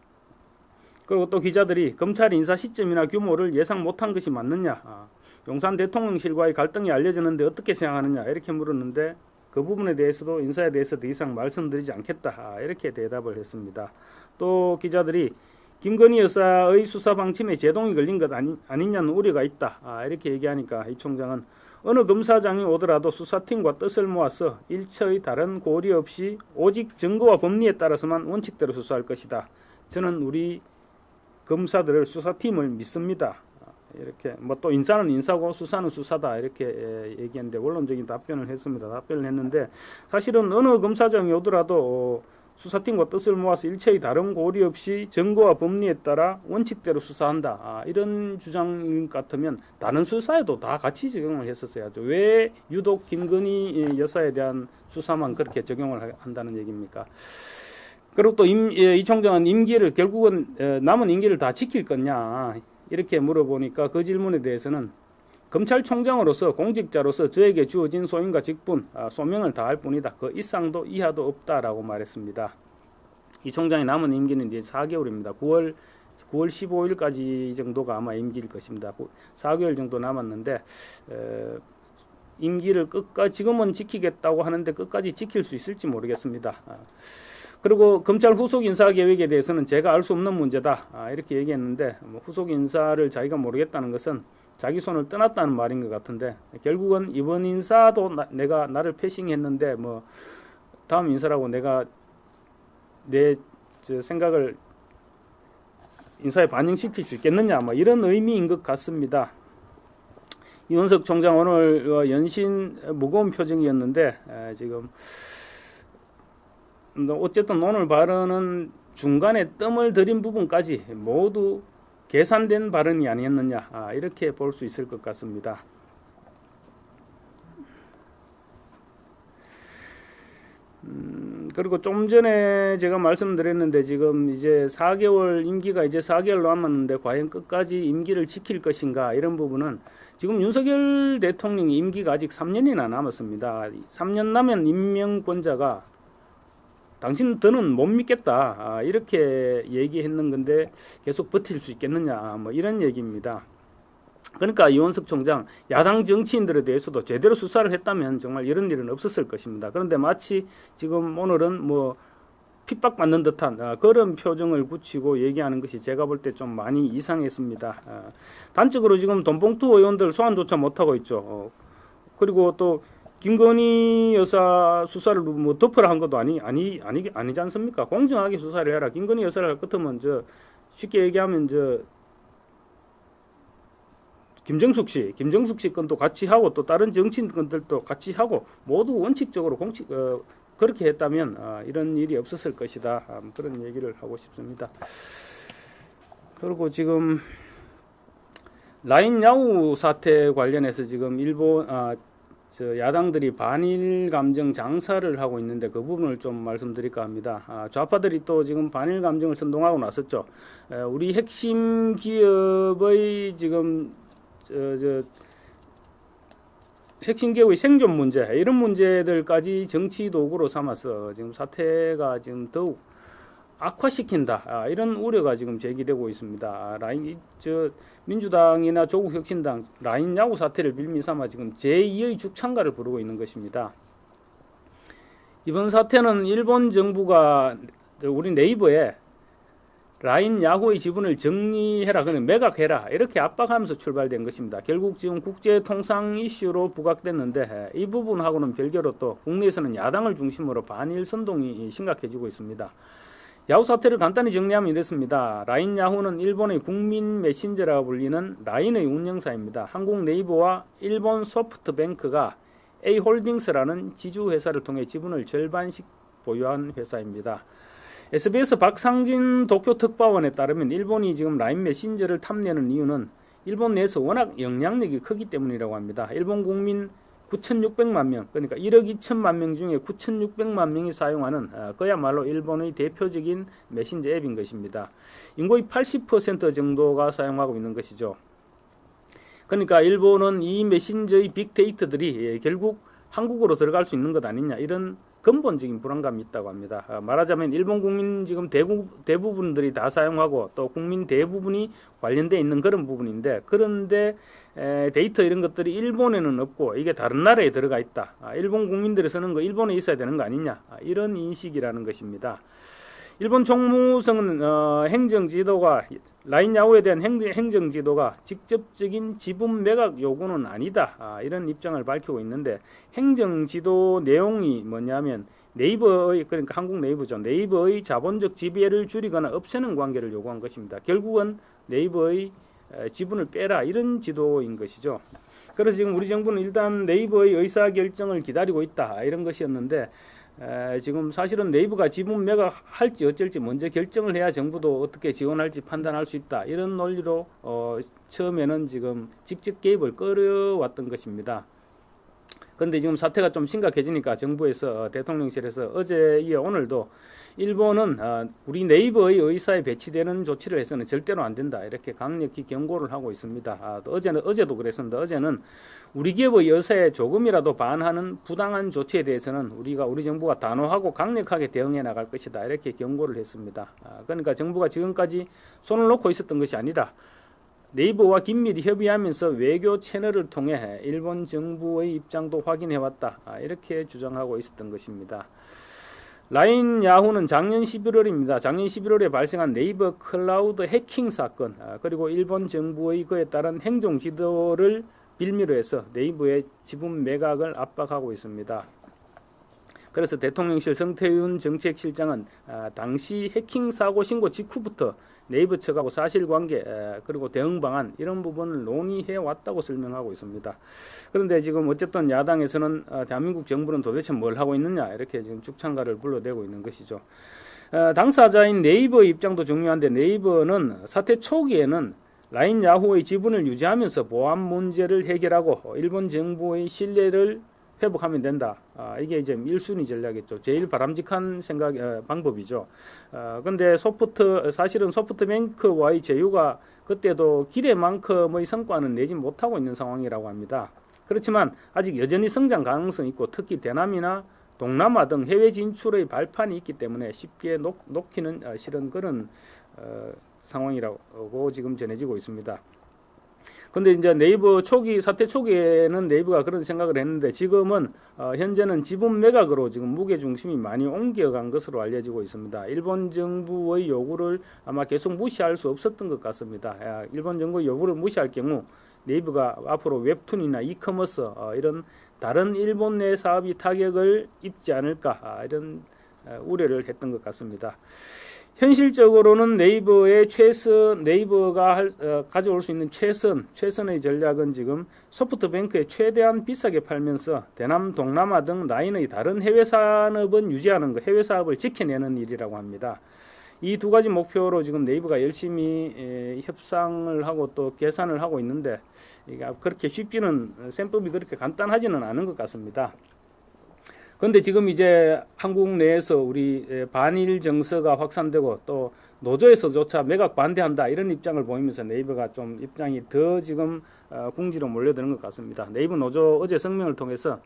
그리고 또 기자들이 검찰 인사 시점이나 규모를 예상 못한 것이 맞느냐, 용산 대통령실과의 갈등이 알려졌는데 어떻게 생각하느냐, 이렇게 물었는데 그 부분에 대해서도, 인사에 대해서 더 이상 말씀드리지 않겠다, 이렇게 대답을 했습니다. 또 기자들이 김건희 여사의 수사 방침에 제동이 걸린 것 아니냐는 우려가 있다, 이렇게 얘기하니까 이 총장은 어느 검사장이 오더라도 수사팀과 뜻을 모아서 일처의 다른 고려 없이 오직 증거와 법리에 따라서만 원칙대로 수사할 것이다. 저는 우리 검사들을, 수사팀을 믿습니다. 이렇게 뭐 또 인사는 인사고 수사는 수사다, 이렇게 얘기했는데 원론적인 답변을 했는데, 사실은 어느 검사장이 오더라도 수사팀과 뜻을 모아서 일체의 다른 고려 없이 증거와 법리에 따라 원칙대로 수사한다, 이런 주장 같으면 다른 수사에도 다 같이 적용을 했었어야죠. 왜 유독 김건희 여사에 대한 수사만 그렇게 적용을 한다는 얘기입니까? 그리고 또 이 총장은 결국은 남은 임기를 다 지킬 거냐, 이렇게 물어보니까 그 질문에 대해서는 검찰총장으로서, 공직자로서 저에게 주어진 소임과 직분, 소명을 다할 뿐이다. 그 이상도 이하도 없다라고 말했습니다. 이 총장의 남은 임기는 이제 4개월입니다. 9월 15일까지 정도가 아마 임기일 것입니다. 4개월 정도 남았는데 임기를 지금은 지키겠다고 하는데 끝까지 지킬 수 있을지 모르겠습니다. 그리고 검찰 후속 인사 계획에 대해서는 제가 알 수 없는 문제다 이렇게 얘기했는데 뭐 후속 인사를 자기가 모르겠다는 것은 자기 손을 떠났다는 말인 것 같은데 결국은 이번 인사도 내가 나를 패싱했는데 뭐 다음 인사라고 내가 내 생각을 인사에 반영시킬 수 있겠느냐 뭐 이런 의미인 것 같습니다. 이원석 총장 오늘 연신 무거운 표정이었는데 지금 어쨌든 오늘 발언은 중간에 뜸을 들인 부분까지 모두 계산된 발언이 아니었느냐 이렇게 볼 수 있을 것 같습니다. 그리고 좀 전에 제가 말씀드렸는데 지금 이제 4개월 임기가 이제 4개월 남았는데 과연 끝까지 임기를 지킬 것인가 이런 부분은 지금 윤석열 대통령이 임기가 아직 3년이나 남았습니다. 3년 남은 임명권자가 당신 더는 못 믿겠다 이렇게 얘기했는 건데 계속 버틸 수 있겠느냐 뭐 이런 얘기입니다. 그러니까 이원석 총장 야당 정치인들에 대해서도 제대로 수사를 했다면 정말 이런 일은 없었을 것입니다. 그런데 마치 지금 오늘은 뭐 핍박받는 듯한 그런 표정을 굳히고 얘기하는 것이 제가 볼 때 좀 많이 이상했습니다. 단적으로 지금 돈봉투 의원들 소환조차 못하고 있죠. 그리고 또 김건희 여사 수사를 뭐 덮으라 한 것도 아니지 않습니까? 공정하게 수사를 해라. 김건희 여사를 할 것 같으면 쉽게 얘기하면 김정숙 씨 건도 같이 하고 또 다른 정치인 건들도 같이 하고 모두 원칙적으로 그렇게 했다면 이런 일이 없었을 것이다. 그런 얘기를 하고 싶습니다. 그리고 지금 라인 야후 사태 관련해서 지금 일본 야당들이 반일 감정 장사를 하고 있는데 그 부분을 좀 말씀드릴까 합니다. 좌파들이 또 지금 반일 감정을 선동하고 나섰죠. 우리 핵심 기업의 지금 핵심 기업의 생존 문제 이런 문제들까지 정치 도구로 삼아서 지금 사태가 지금 더욱 악화시킨다 이런 우려가 지금 제기되고 있습니다. 민주당이나 조국혁신당 라인 야후 사태를 빌미 삼아 지금 제2의 죽창가를 부르고 있는 것입니다. 이번 사태는 일본 정부가 우리 네이버에 라인 야후의 지분을 정리해라, 그냥 매각해라 이렇게 압박하면서 출발된 것입니다. 결국 지금 국제통상 이슈로 부각됐는데 이 부분하고는 별개로 또 국내에서는 야당을 중심으로 반일 선동이 심각해지고 있습니다. 야후 사태를 간단히 정리하면 이렇습니다. 라인 야후는 일본의 국민 메신저라고 불리는 라인의 운영사입니다. 한국 네이버와 일본 소프트뱅크가 A홀딩스라는 지주회사를 통해 지분을 절반씩 보유한 회사입니다. SBS 박상진 도쿄특파원에 따르면 일본이 지금 라인 메신저를 탐내는 이유는 일본 내에서 워낙 영향력이 크기 때문이라고 합니다. 일본 국민 9,600만 명, 그러니까 1억 2천만 명 중에 9,600만 명이 사용하는 그야말로 일본의 대표적인 메신저 앱인 것입니다. 인구의 80% 정도가 사용하고 있는 것이죠. 그러니까 일본은 이 메신저의 빅데이터들이 결국 한국으로 들어갈 수 있는 것 아니냐 이런 근본적인 불안감이 있다고 합니다. 말하자면 일본 국민 지금 대부분들이 다 사용하고 또 국민 대부분이 관련되어 있는 그런 부분인데 그런데 데이터 이런 것들이 일본에는 없고 이게 다른 나라에 들어가 있다. 일본 국민들이 쓰는 거 일본에 있어야 되는 거 아니냐 이런 인식이라는 것입니다. 일본 총무성은 행정지도가 라인 야후에 대한 행정지도가 직접적인 지분 매각 요구는 아니다 이런 입장을 밝히고 있는데 행정지도 내용이 뭐냐면 네이버의 그러니까 한국 네이버죠. 네이버의 자본적 지배를 줄이거나 없애는 관계를 요구한 것입니다. 결국은 네이버의 지분을 빼라 이런 지도인 것이죠. 그래서 지금 우리 정부는 일단 네이버의 의사결정을 기다리고 있다 이런 것이었는데 지금 사실은 네이버가 지분 매각할지 어쩔지 먼저 결정을 해야 정부도 어떻게 지원할지 판단할 수 있다 이런 논리로 처음에는 지금 직접 개입을 끌어왔던 것입니다. 그런데 지금 사태가 좀 심각해지니까 정부에서 대통령실에서 어제 이어 오늘도 일본은 우리 네이버의 의사에 배치되는 조치를 해서는 절대로 안 된다 이렇게 강력히 경고를 하고 있습니다. 어제도 그랬습니다. 어제는 우리 기업의 의사에 조금이라도 반하는 부당한 조치에 대해서는 우리 정부가 단호하고 강력하게 대응해 나갈 것이다 이렇게 경고를 했습니다. 그러니까 정부가 지금까지 손을 놓고 있었던 것이 아니라 네이버와 긴밀히 협의하면서 외교 채널을 통해 일본 정부의 입장도 확인해왔다 이렇게 주장하고 있었던 것입니다. 라인 야후는 작년 11월입니다. 작년 11월에 발생한 네이버 클라우드 해킹 사건, 그리고 일본 정부의 그에 따른 행정 지도를 빌미로 해서 네이버의 지분 매각을 압박하고 있습니다. 그래서 대통령실 성태윤 정책실장은 당시 해킹 사고 신고 직후부터 네이버 측하고 사실관계 그리고 대응 방안 이런 부분을 논의해 왔다고 설명하고 있습니다. 그런데 지금 어쨌든 야당에서는 대한민국 정부는 도대체 뭘 하고 있느냐 이렇게 지금 죽창가를 불러대고 있는 것이죠. 당사자인 네이버의 입장도 중요한데 네이버는 사태 초기에는 라인 야후의 지분을 유지하면서 보안 문제를 해결하고 일본 정부의 신뢰를 회복하면 된다. 이게 이제 1순위 전략이죠. 제일 바람직한 방법이죠. 근데 사실은 소프트뱅크와의 제휴가 그때도 기대만큼의 성과는 내지 못하고 있는 상황이라고 합니다. 그렇지만 아직 여전히 성장 가능성이 있고 특히 대남이나 동남아 등 해외 진출의 발판이 있기 때문에 쉽게 놓기는 싫은 그런 상황이라고 지금 전해지고 있습니다. 근데 이제 네이버 사태 초기에는 네이버가 그런 생각을 했는데 지금은 현재는 지분 매각으로 지금 무게 중심이 많이 옮겨간 것으로 알려지고 있습니다. 일본 정부의 요구를 아마 계속 무시할 수 없었던 것 같습니다. 일본 정부의 요구를 무시할 경우 네이버가 앞으로 웹툰이나 이커머스 이런 다른 일본 내 사업이 타격을 입지 않을까 이런 우려를 했던 것 같습니다. 현실적으로는 네이버가 가져올 수 있는 최선의 전략은 지금 소프트뱅크에 최대한 비싸게 팔면서 대남, 동남아 등 라인의 다른 해외 산업은 유지하는 것, 해외 사업을 지켜내는 일이라고 합니다. 이 두 가지 목표로 지금 네이버가 열심히 협상을 하고 또 계산을 하고 있는데 이게 그렇게 셈법이 그렇게 간단하지는 않은 것 같습니다. 그런데 지금 이제 한국 내에서 우리 반일 정서가 확산되고 또 노조에서조차 매각 반대한다 이런 입장을 보이면서 네이버가 좀 입장이 더 지금 궁지로 몰려드는 것 같습니다. 네이버 노조 어제 성명을 통해서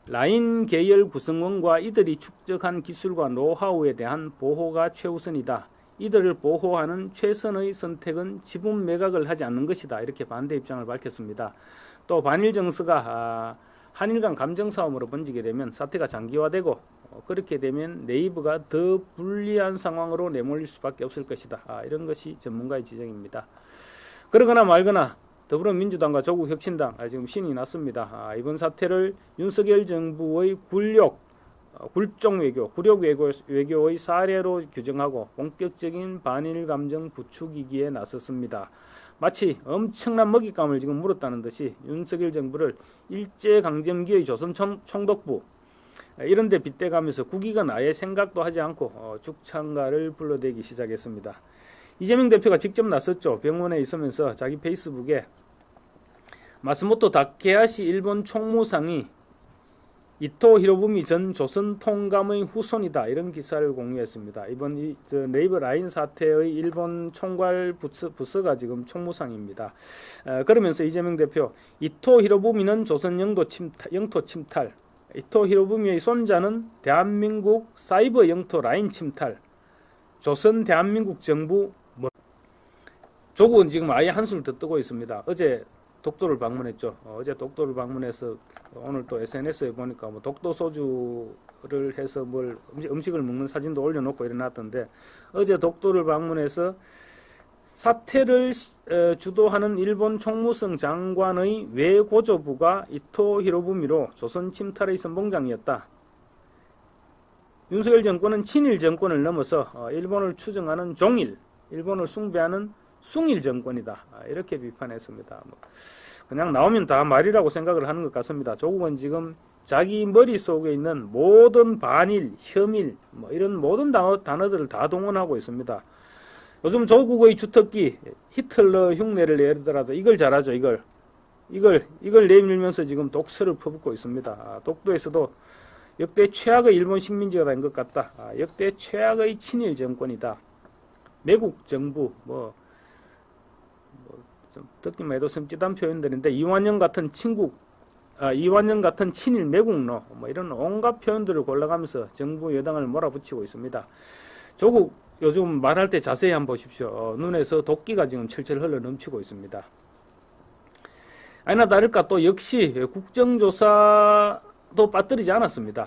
라인 계열 구성원과 이들이 축적한 기술과 노하우에 대한 보호가 최우선이다. 이들을 보호하는 최선의 선택은 지분 매각을 하지 않는 것이다. 이렇게 반대 입장을 밝혔습니다. 또 반일 정서가 한일 간 감정싸움으로 번지게 되면 사태가 장기화되고 그렇게 되면 네이버가 더 불리한 상황으로 내몰릴 수밖에 없을 것이다. 이런 것이 전문가의 지적입니다. 그러거나 말거나 더불어민주당과 조국혁신당 지금 신이 났습니다. 이번 사태를 윤석열 정부의 굴종 외교, 굴욕 외교의 사례로 규정하고 본격적인 반일 감정 부추기기에 나섰습니다. 마치 엄청난 먹잇감을 지금 물었다는 듯이 윤석열 정부를 일제강점기의 조선총독부 이런 데 빗대가면서 국익은 아예 생각도 하지 않고 죽창가를 불러대기 시작했습니다. 이재명 대표가 직접 나섰죠. 병원에 있으면서 자기 페이스북에 마스모토 다케하시 일본 총무상이 이토 히로부미 전 조선 통감의 후손이다 이런 기사를 공유했습니다. 이번 네이버 라인 사태의 일본 총괄 부서가 지금 총무상입니다. 그러면서 이재명 대표 이토 히로부미는 조선 영토 침탈, 이토 히로부미의 손자는 대한민국 사이버 영토 라인 침탈, 조선 대한민국 정부 조국은 지금 아예 한숨을 더 뜨고 있습니다. 어제 독도를 방문했죠. 어제 독도를 방문해서 오늘 또 SNS에 보니까 뭐 독도 소주를 해서 음식을 먹는 사진도 올려놓고 일어났던데 어제 독도를 방문해서 사태를 주도하는 일본 총무성 장관의 외고조부가 이토 히로부미로 조선 침탈의 선봉장이었다. 윤석열 정권은 친일 정권을 넘어서 일본을 추정하는 종일, 일본을 숭배하는 숭일 정권이다. 이렇게 비판했습니다. 그냥 나오면 다 말이라고 생각을 하는 것 같습니다. 조국은 지금 자기 머릿속에 있는 모든 반일, 혐일 이런 모든 단어들을 다 동원하고 있습니다. 요즘 조국의 주특기 히틀러 흉내를 내더라도 이걸 잘하죠. 이걸 내밀면서 지금 독서를 퍼붓고 있습니다. 독도에서도 역대 최악의 일본 식민지가 된 것 같다. 역대 최악의 친일 정권이다. 매국 정부 좀 듣기만 해도 섬찟한 표현들인데 이완영 같은 친일 매국노 이런 온갖 표현들을 골라가면서 정부 여당을 몰아붙이고 있습니다. 조국 요즘 말할 때 자세히 한번 보십시오. 눈에서 도끼가 지금 철철 흘러 넘치고 있습니다. 아니나 다를까 또 역시 국정조사도 빠뜨리지 않았습니다.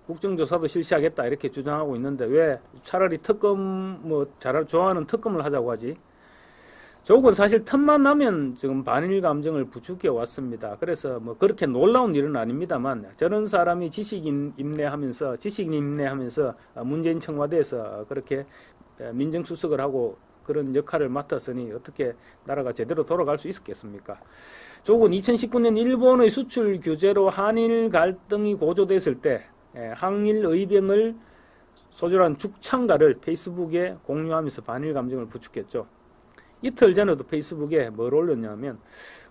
국정조사도 실시하겠다 이렇게 주장하고 있는데 왜 차라리 특검 뭐 좋아하는 특검을 하자고 하지? 조국은 사실 틈만 나면 지금 반일 감정을 부추겨 왔습니다. 그래서 뭐 그렇게 놀라운 일은 아닙니다만 저런 사람이 지식인 임내하면서 문재인 청와대에서 그렇게 민정수석을 하고 그런 역할을 맡았으니 어떻게 나라가 제대로 돌아갈 수 있었겠습니까? 조국은 2019년 일본의 수출 규제로 한일 갈등이 고조됐을 때 항일 의병을 소절한 죽창가를 페이스북에 공유하면서 반일 감정을 부추겼죠. 이틀 전에도 페이스북에 뭘 올렸냐면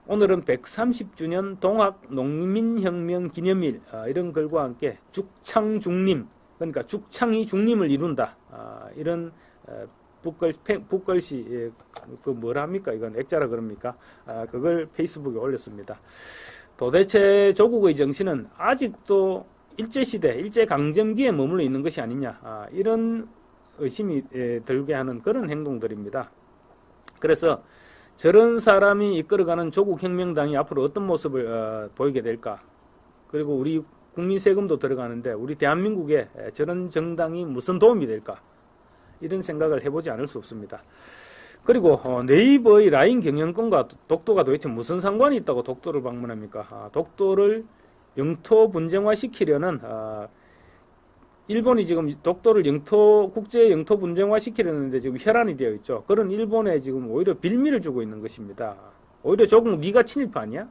오늘은 130주년 동학 농민혁명 기념일 이런 글과 함께 죽창중림 그러니까 죽창이 중림을 이룬다 이런 북글씨 그 뭐라 합니까? 이건 액자라 그럽니까? 그걸 페이스북에 올렸습니다. 도대체 조국의 정신은 아직도 일제시대, 일제강점기에 머물러 있는 것이 아니냐 이런 의심이 들게 하는 그런 행동들입니다. 그래서 저런 사람이 이끌어가는 조국혁명당이 앞으로 어떤 모습을 보이게 될까? 그리고 우리 국민 세금도 들어가는데 우리 대한민국에 저런 정당이 무슨 도움이 될까? 이런 생각을 해보지 않을 수 없습니다. 그리고 네이버의 라인 경영권과 독도가 도대체 무슨 상관이 있다고 독도를 방문합니까? 독도를 영토 분쟁화시키려는 일본이 지금 독도를 국제 영토 분쟁화 시키려는데 지금 혈안이 되어 있죠. 그런 일본에 지금 오히려 빌미를 주고 있는 것입니다. 오히려 조국 네가 친일파 아니야?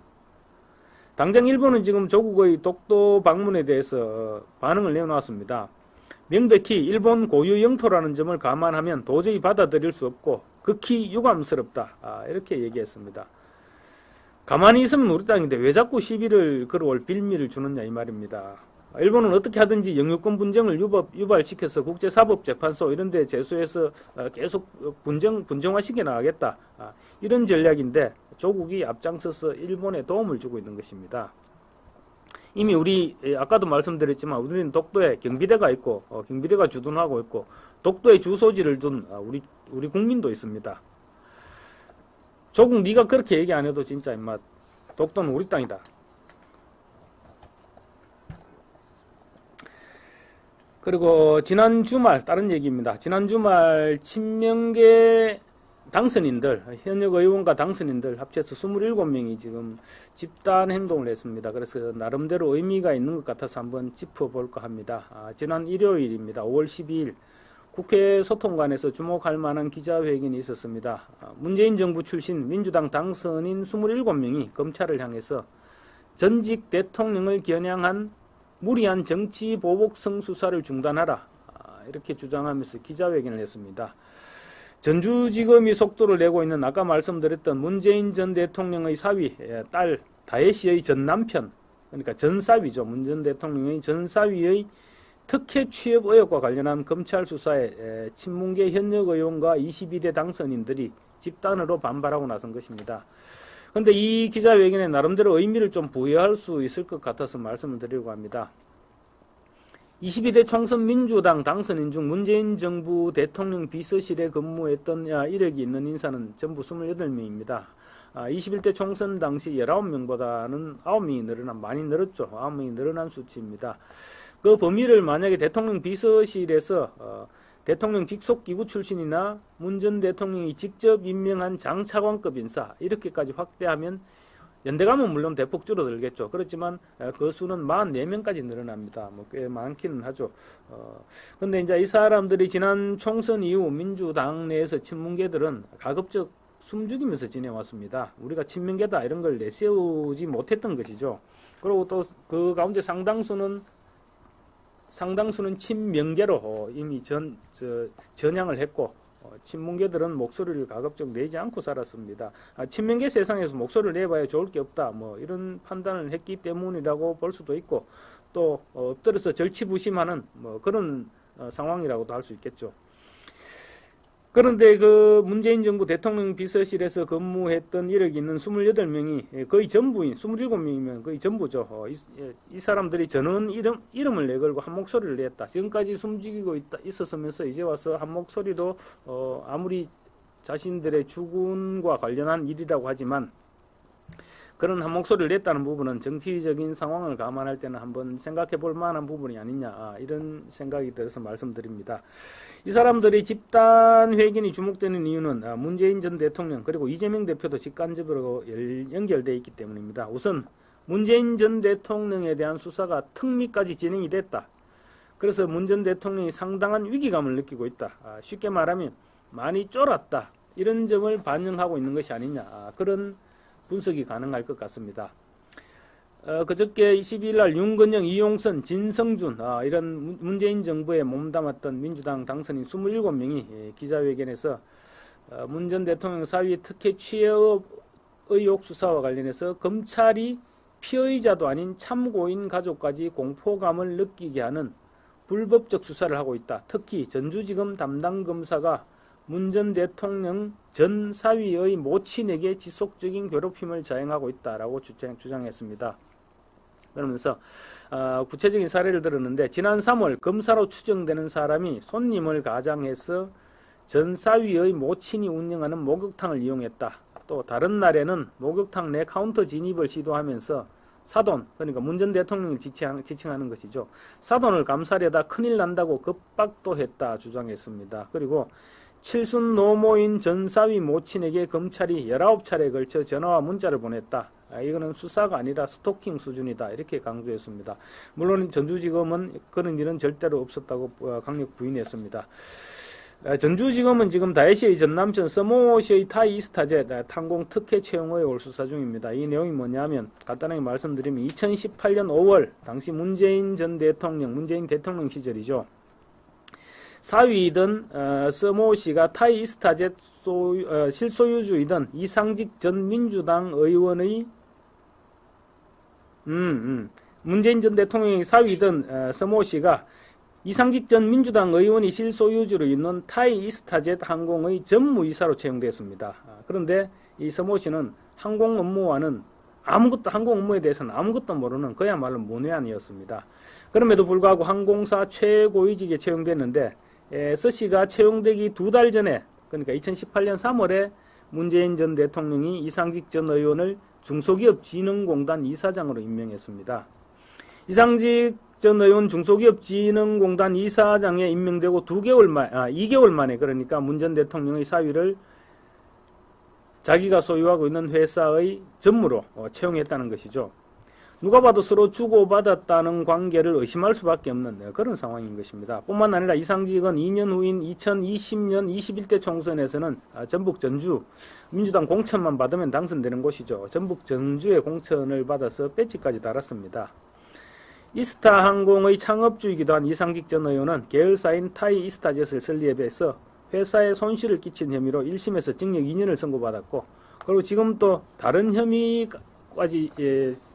당장 일본은 지금 조국의 독도 방문에 대해서 반응을 내놓았습니다. 명백히 일본 고유 영토라는 점을 감안하면 도저히 받아들일 수 없고 극히 유감스럽다. 이렇게 얘기했습니다. 가만히 있으면 우리 땅인데 왜 자꾸 시비를 걸어올 빌미를 주느냐 이 말입니다. 일본은 어떻게 하든지 영유권 분쟁을 유발시켜서 국제사법재판소 이런 데 제소해서 계속 분쟁화시켜 나가겠다. 이런 전략인데 조국이 앞장서서 일본에 도움을 주고 있는 것입니다. 이미 우리 아까도 말씀드렸지만 우리는 독도에 경비대가 있고 경비대가 주둔하고 있고 독도에 주소지를 둔 우리 국민도 있습니다. 조국 네가 그렇게 얘기 안 해도 진짜 임마 독도는 우리 땅이다. 그리고 지난 주말 다른 얘기입니다. 지난 주말 친명계 당선인들 현역 의원과 당선인들 합쳐서 27명이 지금 집단 행동을 했습니다. 그래서 나름대로 의미가 있는 것 같아서 한번 짚어볼까 합니다. 지난 일요일입니다. 5월 12일 국회 소통관에서 주목할 만한 기자회견이 있었습니다. 문재인 정부 출신 민주당 당선인 27명이 검찰을 향해서 전직 대통령을 겨냥한 무리한 정치 보복성 수사를 중단하라 이렇게 주장하면서 기자회견을 했습니다. 전주지검이 속도를 내고 있는 아까 말씀드렸던 문재인 전 대통령의 사위 딸 다혜씨의 전 남편 그러니까 전사위죠. 문 전 대통령의 전사위의 특혜 취업 의혹과 관련한 검찰 수사에 친문계 현역 의원과 22대 당선인들이 집단으로 반발하고 나선 것입니다. 그런데 이 기자회견에 나름대로 의미를 좀 부여할 수 있을 것 같아서 말씀을 드리려고 합니다. 22대 총선 민주당 당선인 중 문재인 정부 대통령 비서실에 근무했던 이력이 있는 인사는 전부 28명입니다. 21대 총선 당시 19명보다는 9명이 많이 늘었죠. 9명이 늘어난 수치입니다. 그 범위를 만약에 대통령 비서실에서 대통령 직속 기구 출신이나 문 전 대통령이 직접 임명한 장차관급 인사 이렇게까지 확대하면 연대감은 물론 대폭 줄어들겠죠. 그렇지만 그 수는 44명까지 늘어납니다. 꽤 많기는 하죠. 근데 이제 이 사람들이 지난 총선 이후 민주당 내에서 친문계들은 가급적 숨죽이면서 지내왔습니다. 우리가 친명계다 이런 걸 내세우지 못했던 것이죠. 그리고 또 그 가운데 상당수는 친명계로 이미 전향을 했고 친문계들은 목소리를 가급적 내지 않고 살았습니다. 친명계 세상에서 목소리를 내봐야 좋을 게 없다 이런 판단을 했기 때문이라고 볼 수도 있고 또 엎드려서 절치부심하는 그런 상황이라고도 할 수 있겠죠. 그런데 그 문재인 정부 대통령 비서실에서 근무했던 이력이 있는 28명이 거의 전부인 27명이면 거의 전부죠. 이 사람들이 전원 이름을 내걸고 한 목소리를 냈다. 지금까지 숨죽이고 있었으면서 이제 와서 한 목소리로 아무리 자신들의 죽음과 관련한 일이라고 하지만 그런 한 목소리를 냈다는 부분은 정치적인 상황을 감안할 때는 한번 생각해 볼 만한 부분이 아니냐, 이런 생각이 들어서 말씀드립니다. 이 사람들이 집단 회견이 주목되는 이유는 문재인 전 대통령 그리고 이재명 대표도 직간접으로 연결되어 있기 때문입니다. 우선 문재인 전 대통령에 대한 수사가 특미까지 진행이 됐다. 그래서 문 전 대통령이 상당한 위기감을 느끼고 있다. 쉽게 말하면 많이 쫄았다. 이런 점을 반영하고 있는 것이 아니냐, 그런 분석이 가능할 것 같습니다. 그저께 22일 날 윤건영, 이용선, 진성준, 이런 문재인 정부에 몸담았던 민주당 당선인 27명이 기자회견에서 문 전 대통령 사위 특혜 취업 의혹 수사와 관련해서 검찰이 피의자도 아닌 참고인 가족까지 공포감을 느끼게 하는 불법적 수사를 하고 있다. 특히 전주지검 담당 검사가 문 전 대통령 전 사위의 모친에게 지속적인 괴롭힘을 자행하고 있다라고 주장했습니다. 그러면서 구체적인 사례를 들었는데, 지난 3월 검사로 추정되는 사람이 손님을 가장해서 전 사위의 모친이 운영하는 목욕탕을 이용했다. 또 다른 날에는 목욕탕 내 카운터 진입을 시도하면서 사돈, 그러니까 문 전 대통령을 지칭하는 것이죠. 사돈을 감싸려다 큰일 난다고 급박도 했다 주장했습니다. 그리고 칠순 노모인 전 사위 모친에게 검찰이 19차례에 걸쳐 전화와 문자를 보냈다. 이거는 수사가 아니라 스토킹 수준이다. 이렇게 강조했습니다. 물론 전주지검은 그런 일은 절대로 없었다고 강력 부인했습니다. 전주지검은 지금 다혜씨의 전남편 서모씨의 타이 이스타젯 항공 특혜 채용 의혹을 수사 중입니다. 이 내용이 뭐냐면 간단하게 말씀드리면 2018년 5월 당시 문재인 대통령 시절이죠. 사위이던 서모씨가 타이 이스타젯 실소유주이던 이상직 전 민주당 의원의 문재인 전 대통령의 사위이던 서모씨가 이상직 전 민주당 의원이 실소유주로 있는 타이 이스타젯 항공의 전무이사로 채용됐습니다. 그런데 이 서모 씨는 항공 업무에 대해서는 아무것도 모르는 그야말로 문외한이었습니다. 그럼에도 불구하고 항공사 최고위직에 채용됐는데, 서 씨가 채용되기 2달 전에, 그러니까 2018년 3월에 문재인 전 대통령이 이상직 전 의원을 중소기업진흥공단 이사장으로 임명했습니다. 이상직 전 의원 중소기업진흥공단 이사장에 임명되고 2개월 만에 그러니까 문 전 대통령의 사위를 자기가 소유하고 있는 회사의 전무로 채용했다는 것이죠. 누가 봐도 서로 주고받았다는 관계를 의심할 수밖에 없는 그런 상황인 것입니다. 뿐만 아니라 이상직은 2년 후인 2020년 21대 총선에서는 전북 전주 민주당 공천만 받으면 당선되는 곳이죠. 전북 전주의 공천을 받아서 배지까지 달았습니다. 이스타 항공의 창업주이기도 한 이상직 전 의원은 계열사인 타이 이스타젯을 설립해서 회사에 손실을 끼친 혐의로 1심에서 징역 2년을 선고받았고, 그리고 지금 또 다른 혐의까지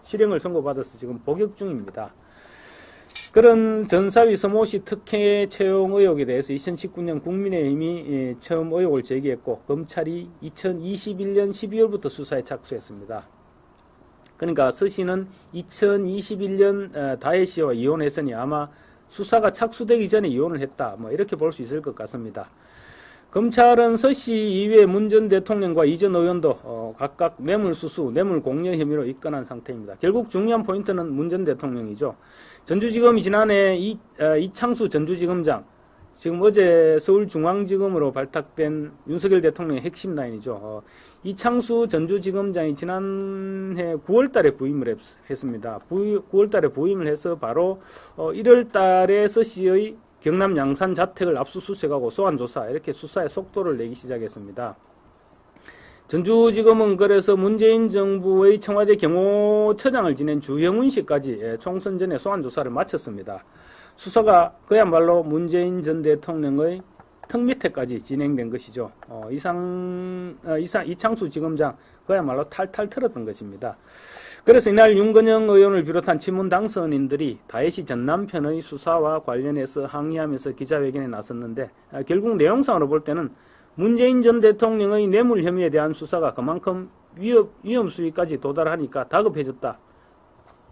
실형을 선고받아서 지금 복역 중입니다. 그런 전사위 서모씨 특혜 채용 의혹에 대해서 2019년 국민의힘이 처음 의혹을 제기했고, 검찰이 2021년 12월부터 수사에 착수했습니다. 그러니까 서 씨는 2021년 다혜 씨와 이혼했으니 아마 수사가 착수되기 전에 이혼을 했다, 이렇게 볼 수 있을 것 같습니다. 검찰은 서 씨 이외에 문 전 대통령과 이 전 의원도 각각 뇌물수수, 뇌물공여 혐의로 입건한 상태입니다. 결국 중요한 포인트는 문 전 대통령이죠. 전주지검이 지난해 이창수 전주지검장, 지금 어제 서울중앙지검으로 발탁된 윤석열 대통령의 핵심 라인이죠. 이창수 전주지검장이 지난해 9월달에 부임을 했습니다. 9월달에 부임을 해서 바로 1월달에 서 씨의 경남 양산 자택을 압수수색하고 소환조사, 이렇게 수사의 속도를 내기 시작했습니다. 전주지검은 그래서 문재인 정부의 청와대 경호처장을 지낸 주영훈 씨까지 총선 전에 소환조사를 마쳤습니다. 수사가 그야말로 문재인 전 대통령의 턱 밑에까지 진행된 것이죠. 이창수 지검장 그야말로 탈탈 털었던 것입니다. 그래서 이날 윤건영 의원을 비롯한 친문 당선인들이 다혜씨 전 남편의 수사와 관련해서 항의하면서 기자회견에 나섰는데, 결국 내용상으로 볼 때는 문재인 전 대통령의 뇌물 혐의에 대한 수사가 그만큼 위험 수위까지 도달하니까 다급해졌다.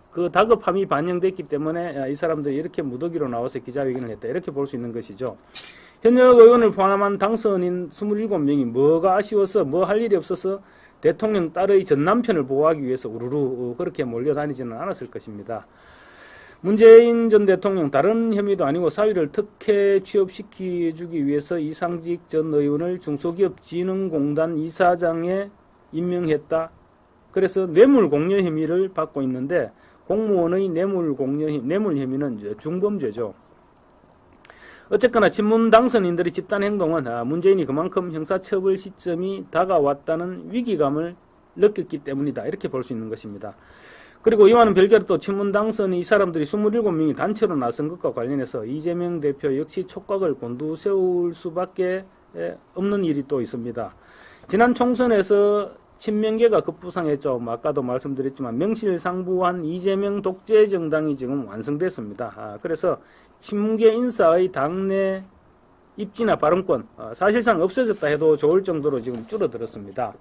그 다급함이 반영됐기 때문에 이 사람들이 이렇게 무더기로 나와서 기자회견을 했다, 이렇게 볼 수 있는 것이죠. 현역 의원을 포함한 당선인 27명이 뭐가 아쉬워서 뭐 할 일이 없어서 대통령 딸의 전 남편을 보호하기 위해서 우르르 그렇게 몰려다니지는 않았을 것입니다. 문재인 전 대통령 다른 혐의도 아니고 사위를 특혜 취업시켜주기 위해서 이상직 전 의원을 중소기업진흥공단 이사장에 임명했다. 그래서 뇌물공여 혐의를 받고 있는데 공무원의 뇌물 혐의는 중범죄죠. 어쨌거나 친문 당선인들의 집단 행동은 문재인이 그만큼 형사처벌 시점이 다가왔다는 위기감을 느꼈기 때문이다. 이렇게 볼 수 있는 것입니다. 그리고 이와는 별개로 또 친문 당선인 이 사람들이 27명이 단체로 나선 것과 관련해서 이재명 대표 역시 촉각을 곤두세울 수밖에 없는 일이 또 있습니다. 지난 총선에서 친명계가 급부상했죠. 아까도 말씀드렸지만 명실상부한 이재명 독재 정당이 지금 완성됐습니다. 그래서 친문계 인사의 당내 입지나 발언권 사실상 없어졌다 해도 좋을 정도로 지금 줄어들었습니다.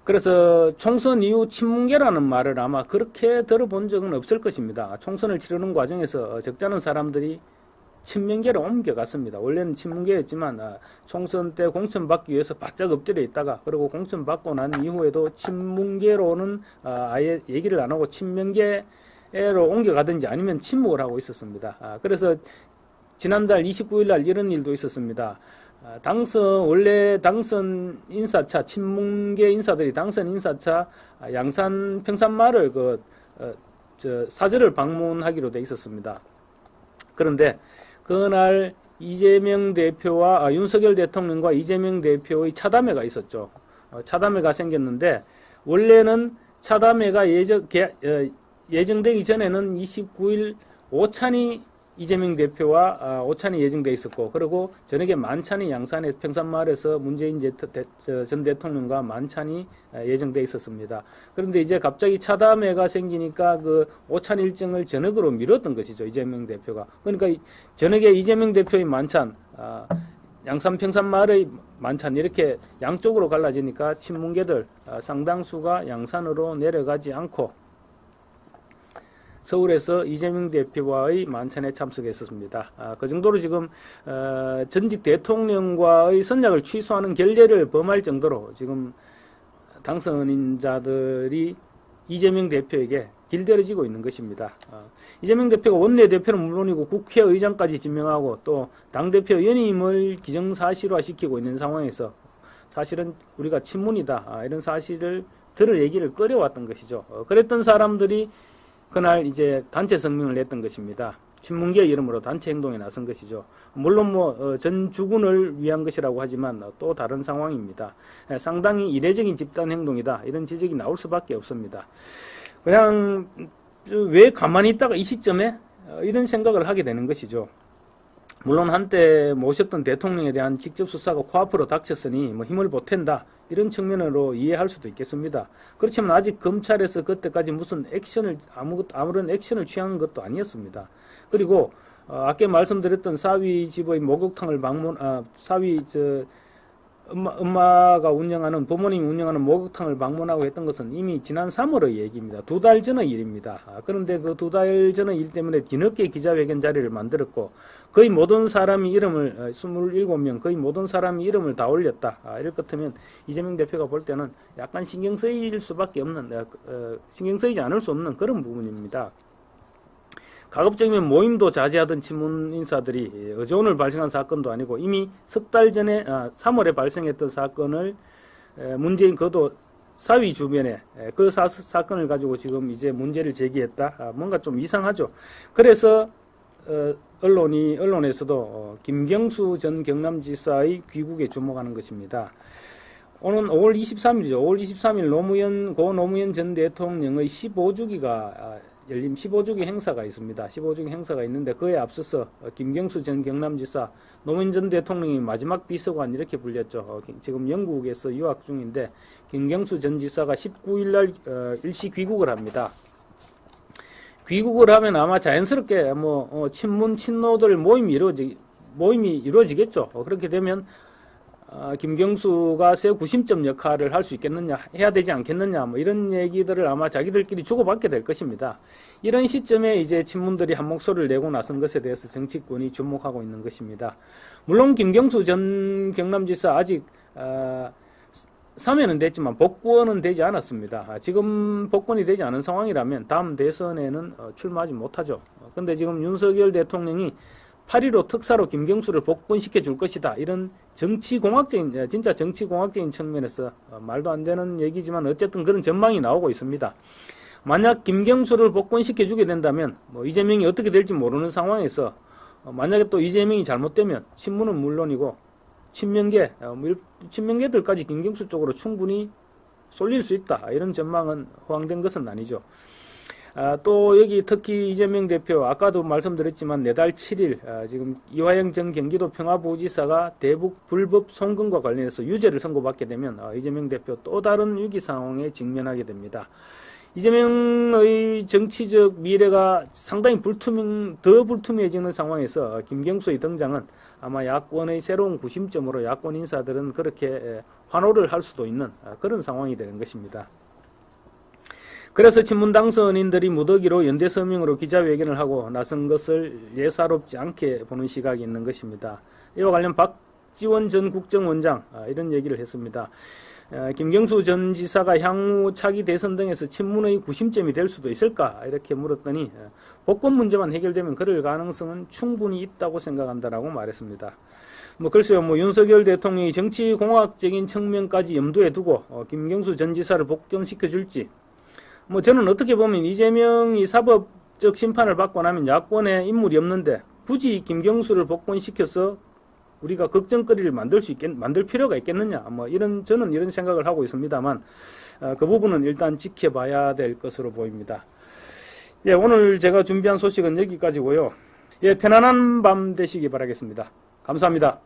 그래서 총선 이후 친문계라는 말을 아마 그렇게 들어본 적은 없을 것입니다. 총선을 치르는 과정에서 적잖은 사람들이 친명계로 옮겨갔습니다. 원래는 친문계였지만 총선 때 공천받기 위해서 바짝 엎드려 있다가 그리고 공천받고 난 이후에도 친문계로는 아예 얘기를 안 하고 친명계로 옮겨가든지 아니면 침묵을 하고 있었습니다. 그래서 지난달 29일 날 이런 일도 있었습니다. 원래 당선 인사차, 친문계 인사들이 당선 인사차 양산 평산마을 사저를 방문하기로 돼 있었습니다. 그런데 그날 이재명 대표와 윤석열 대통령과 이재명 대표의 차담회가 있었죠. 차담회가 생겼는데 원래는 차담회가 예정되기 전에는 29일 오찬이 이재명 대표와 오찬이 예정돼 있었고 그리고 저녁에 만찬이 양산의 평산마을에서 문재인 전 대통령과 만찬이 예정돼 있었습니다. 그런데 이제 갑자기 차담회가 생기니까 그 오찬 일정을 저녁으로 미뤘던 것이죠. 이재명 대표가. 그러니까 저녁에 이재명 대표의 만찬, 양산 평산마을의 만찬 이렇게 양쪽으로 갈라지니까 친문계들 상당수가 양산으로 내려가지 않고 서울에서 이재명 대표와의 만찬에 참석했었습니다. 그 정도로 지금 전직 대통령과의 선약을 취소하는 결례를 범할 정도로 지금 당선인자들이 이재명 대표에게 길들여지고 있는 것입니다. 이재명 대표가 원내대표는 물론이고 국회의장까지 지명하고 또 당대표 연임을 기정사실화시키고 있는 상황에서 사실은 우리가 친문이다 이런 사실을 들을 얘기를 꺼려왔던 것이죠. 그랬던 사람들이 그날 이제 단체 성명을 냈던 것입니다. 친문계 이름으로 단체 행동에 나선 것이죠. 물론 전 주군을 위한 것이라고 하지만 또 다른 상황입니다. 상당히 이례적인 집단 행동이다. 이런 지적이 나올 수밖에 없습니다. 그냥 왜 가만히 있다가 이 시점에 이런 생각을 하게 되는 것이죠. 물론 한때 모셨던 대통령에 대한 직접 수사가 코앞으로 닥쳤으니 힘을 보탠다. 이런 측면으로 이해할 수도 있겠습니다. 그렇지만 아직 검찰에서 그때까지 무슨 아무런 액션을 취한 것도 아니었습니다. 그리고 아까 말씀드렸던 사위 집의 목욕탕을 엄마가 부모님이 운영하는 목욕탕을 방문하고 했던 것은 이미 지난 3월의 얘기입니다. 2달 전의 일입니다. 그런데 그 2달 전의 일 때문에 뒤늦게 기자회견 자리를 만들었고 거의 모든 사람이 27명 거의 모든 사람이 이름을 다 올렸다. 이럴 것 같으면 이재명 대표가 볼 때는 약간 신경 쓰이지 않을 수 없는 그런 부분입니다. 가급적이면 모임도 자제하던 친문 인사들이 어제 오늘 발생한 사건도 아니고 이미 석 달 전에 3월에 발생했던 사건을 문재인 그도 사위 주변에 그 사건을 가지고 지금 이제 문제를 제기했다. 뭔가 좀 이상하죠. 그래서 언론에서도 김경수 전 경남지사의 귀국에 주목하는 것입니다. 오늘 5월 23일이죠. 5월 23일 고 노무현 전 대통령의 15주기가 열림 15주기 행사가 있습니다. 15주기 행사가 있는데 그에 앞서서 김경수 전 경남지사, 노무현 전 대통령이 마지막 비서관 이렇게 불렸죠. 지금 영국에서 유학 중인데 김경수 전 지사가 19일 날 일시 귀국을 합니다. 귀국을 하면 아마 자연스럽게 친문 친노들 모임이 이루어지겠죠. 그렇게 되면 김경수가 새 구심점 역할을 할 수 있겠느냐, 해야 되지 않겠느냐, 이런 얘기들을 아마 자기들끼리 주고받게 될 것입니다. 이런 시점에 이제 친문들이 한 목소리를 내고 나선 것에 대해서 정치권이 주목하고 있는 것입니다. 물론 김경수 전 경남지사 아직 사면은 됐지만 복권은 되지 않았습니다. 지금 복권이 되지 않은 상황이라면 다음 대선에는 출마하지 못하죠. 근데 지금 윤석열 대통령이 8.15 특사로 김경수를 복권시켜 줄 것이다. 이런 정치공학적인, 진짜 정치공학적인 측면에서 말도 안 되는 얘기지만 어쨌든 그런 전망이 나오고 있습니다. 만약 김경수를 복권시켜 주게 된다면 이재명이 어떻게 될지 모르는 상황에서 만약에 또 이재명이 잘못되면 친문은 물론이고 친명계들까지 김경수 쪽으로 충분히 쏠릴 수 있다. 이런 전망은 허황된 것은 아니죠. 또 여기 특히 이재명 대표 아까도 말씀드렸지만 내달 7일 지금 이화영 전 경기도 평화부지사가 대북 불법 송금과 관련해서 유죄를 선고받게 되면 이재명 대표 또 다른 위기 상황에 직면하게 됩니다. 이재명의 정치적 미래가 상당히 더 불투명해지는 상황에서 김경수의 등장은 아마 야권의 새로운 구심점으로 야권 인사들은 그렇게 환호를 할 수도 있는 그런 상황이 되는 것입니다. 그래서 친문 당선인들이 무더기로 연대 서명으로 기자회견을 하고 나선 것을 예사롭지 않게 보는 시각이 있는 것입니다. 이와 관련 박지원 전 국정원장 이런 얘기를 했습니다. 김경수 전 지사가 향후 차기 대선 등에서 친문의 구심점이 될 수도 있을까 이렇게 물었더니 복권 문제만 해결되면 그럴 가능성은 충분히 있다고 생각한다라고 말했습니다. 글쎄요, 윤석열 대통령이 정치공학적인 측면까지 염두에 두고 김경수 전 지사를 복권시켜 줄지 저는 어떻게 보면 이재명이 사법적 심판을 받고 나면 야권에 인물이 없는데 굳이 김경수를 복권시켜서 우리가 걱정거리를 만들 필요가 있겠느냐 저는 이런 생각을 하고 있습니다만 그 부분은 일단 지켜봐야 될 것으로 보입니다. 예, 오늘 제가 준비한 소식은 여기까지고요. 예, 편안한 밤 되시기 바라겠습니다. 감사합니다.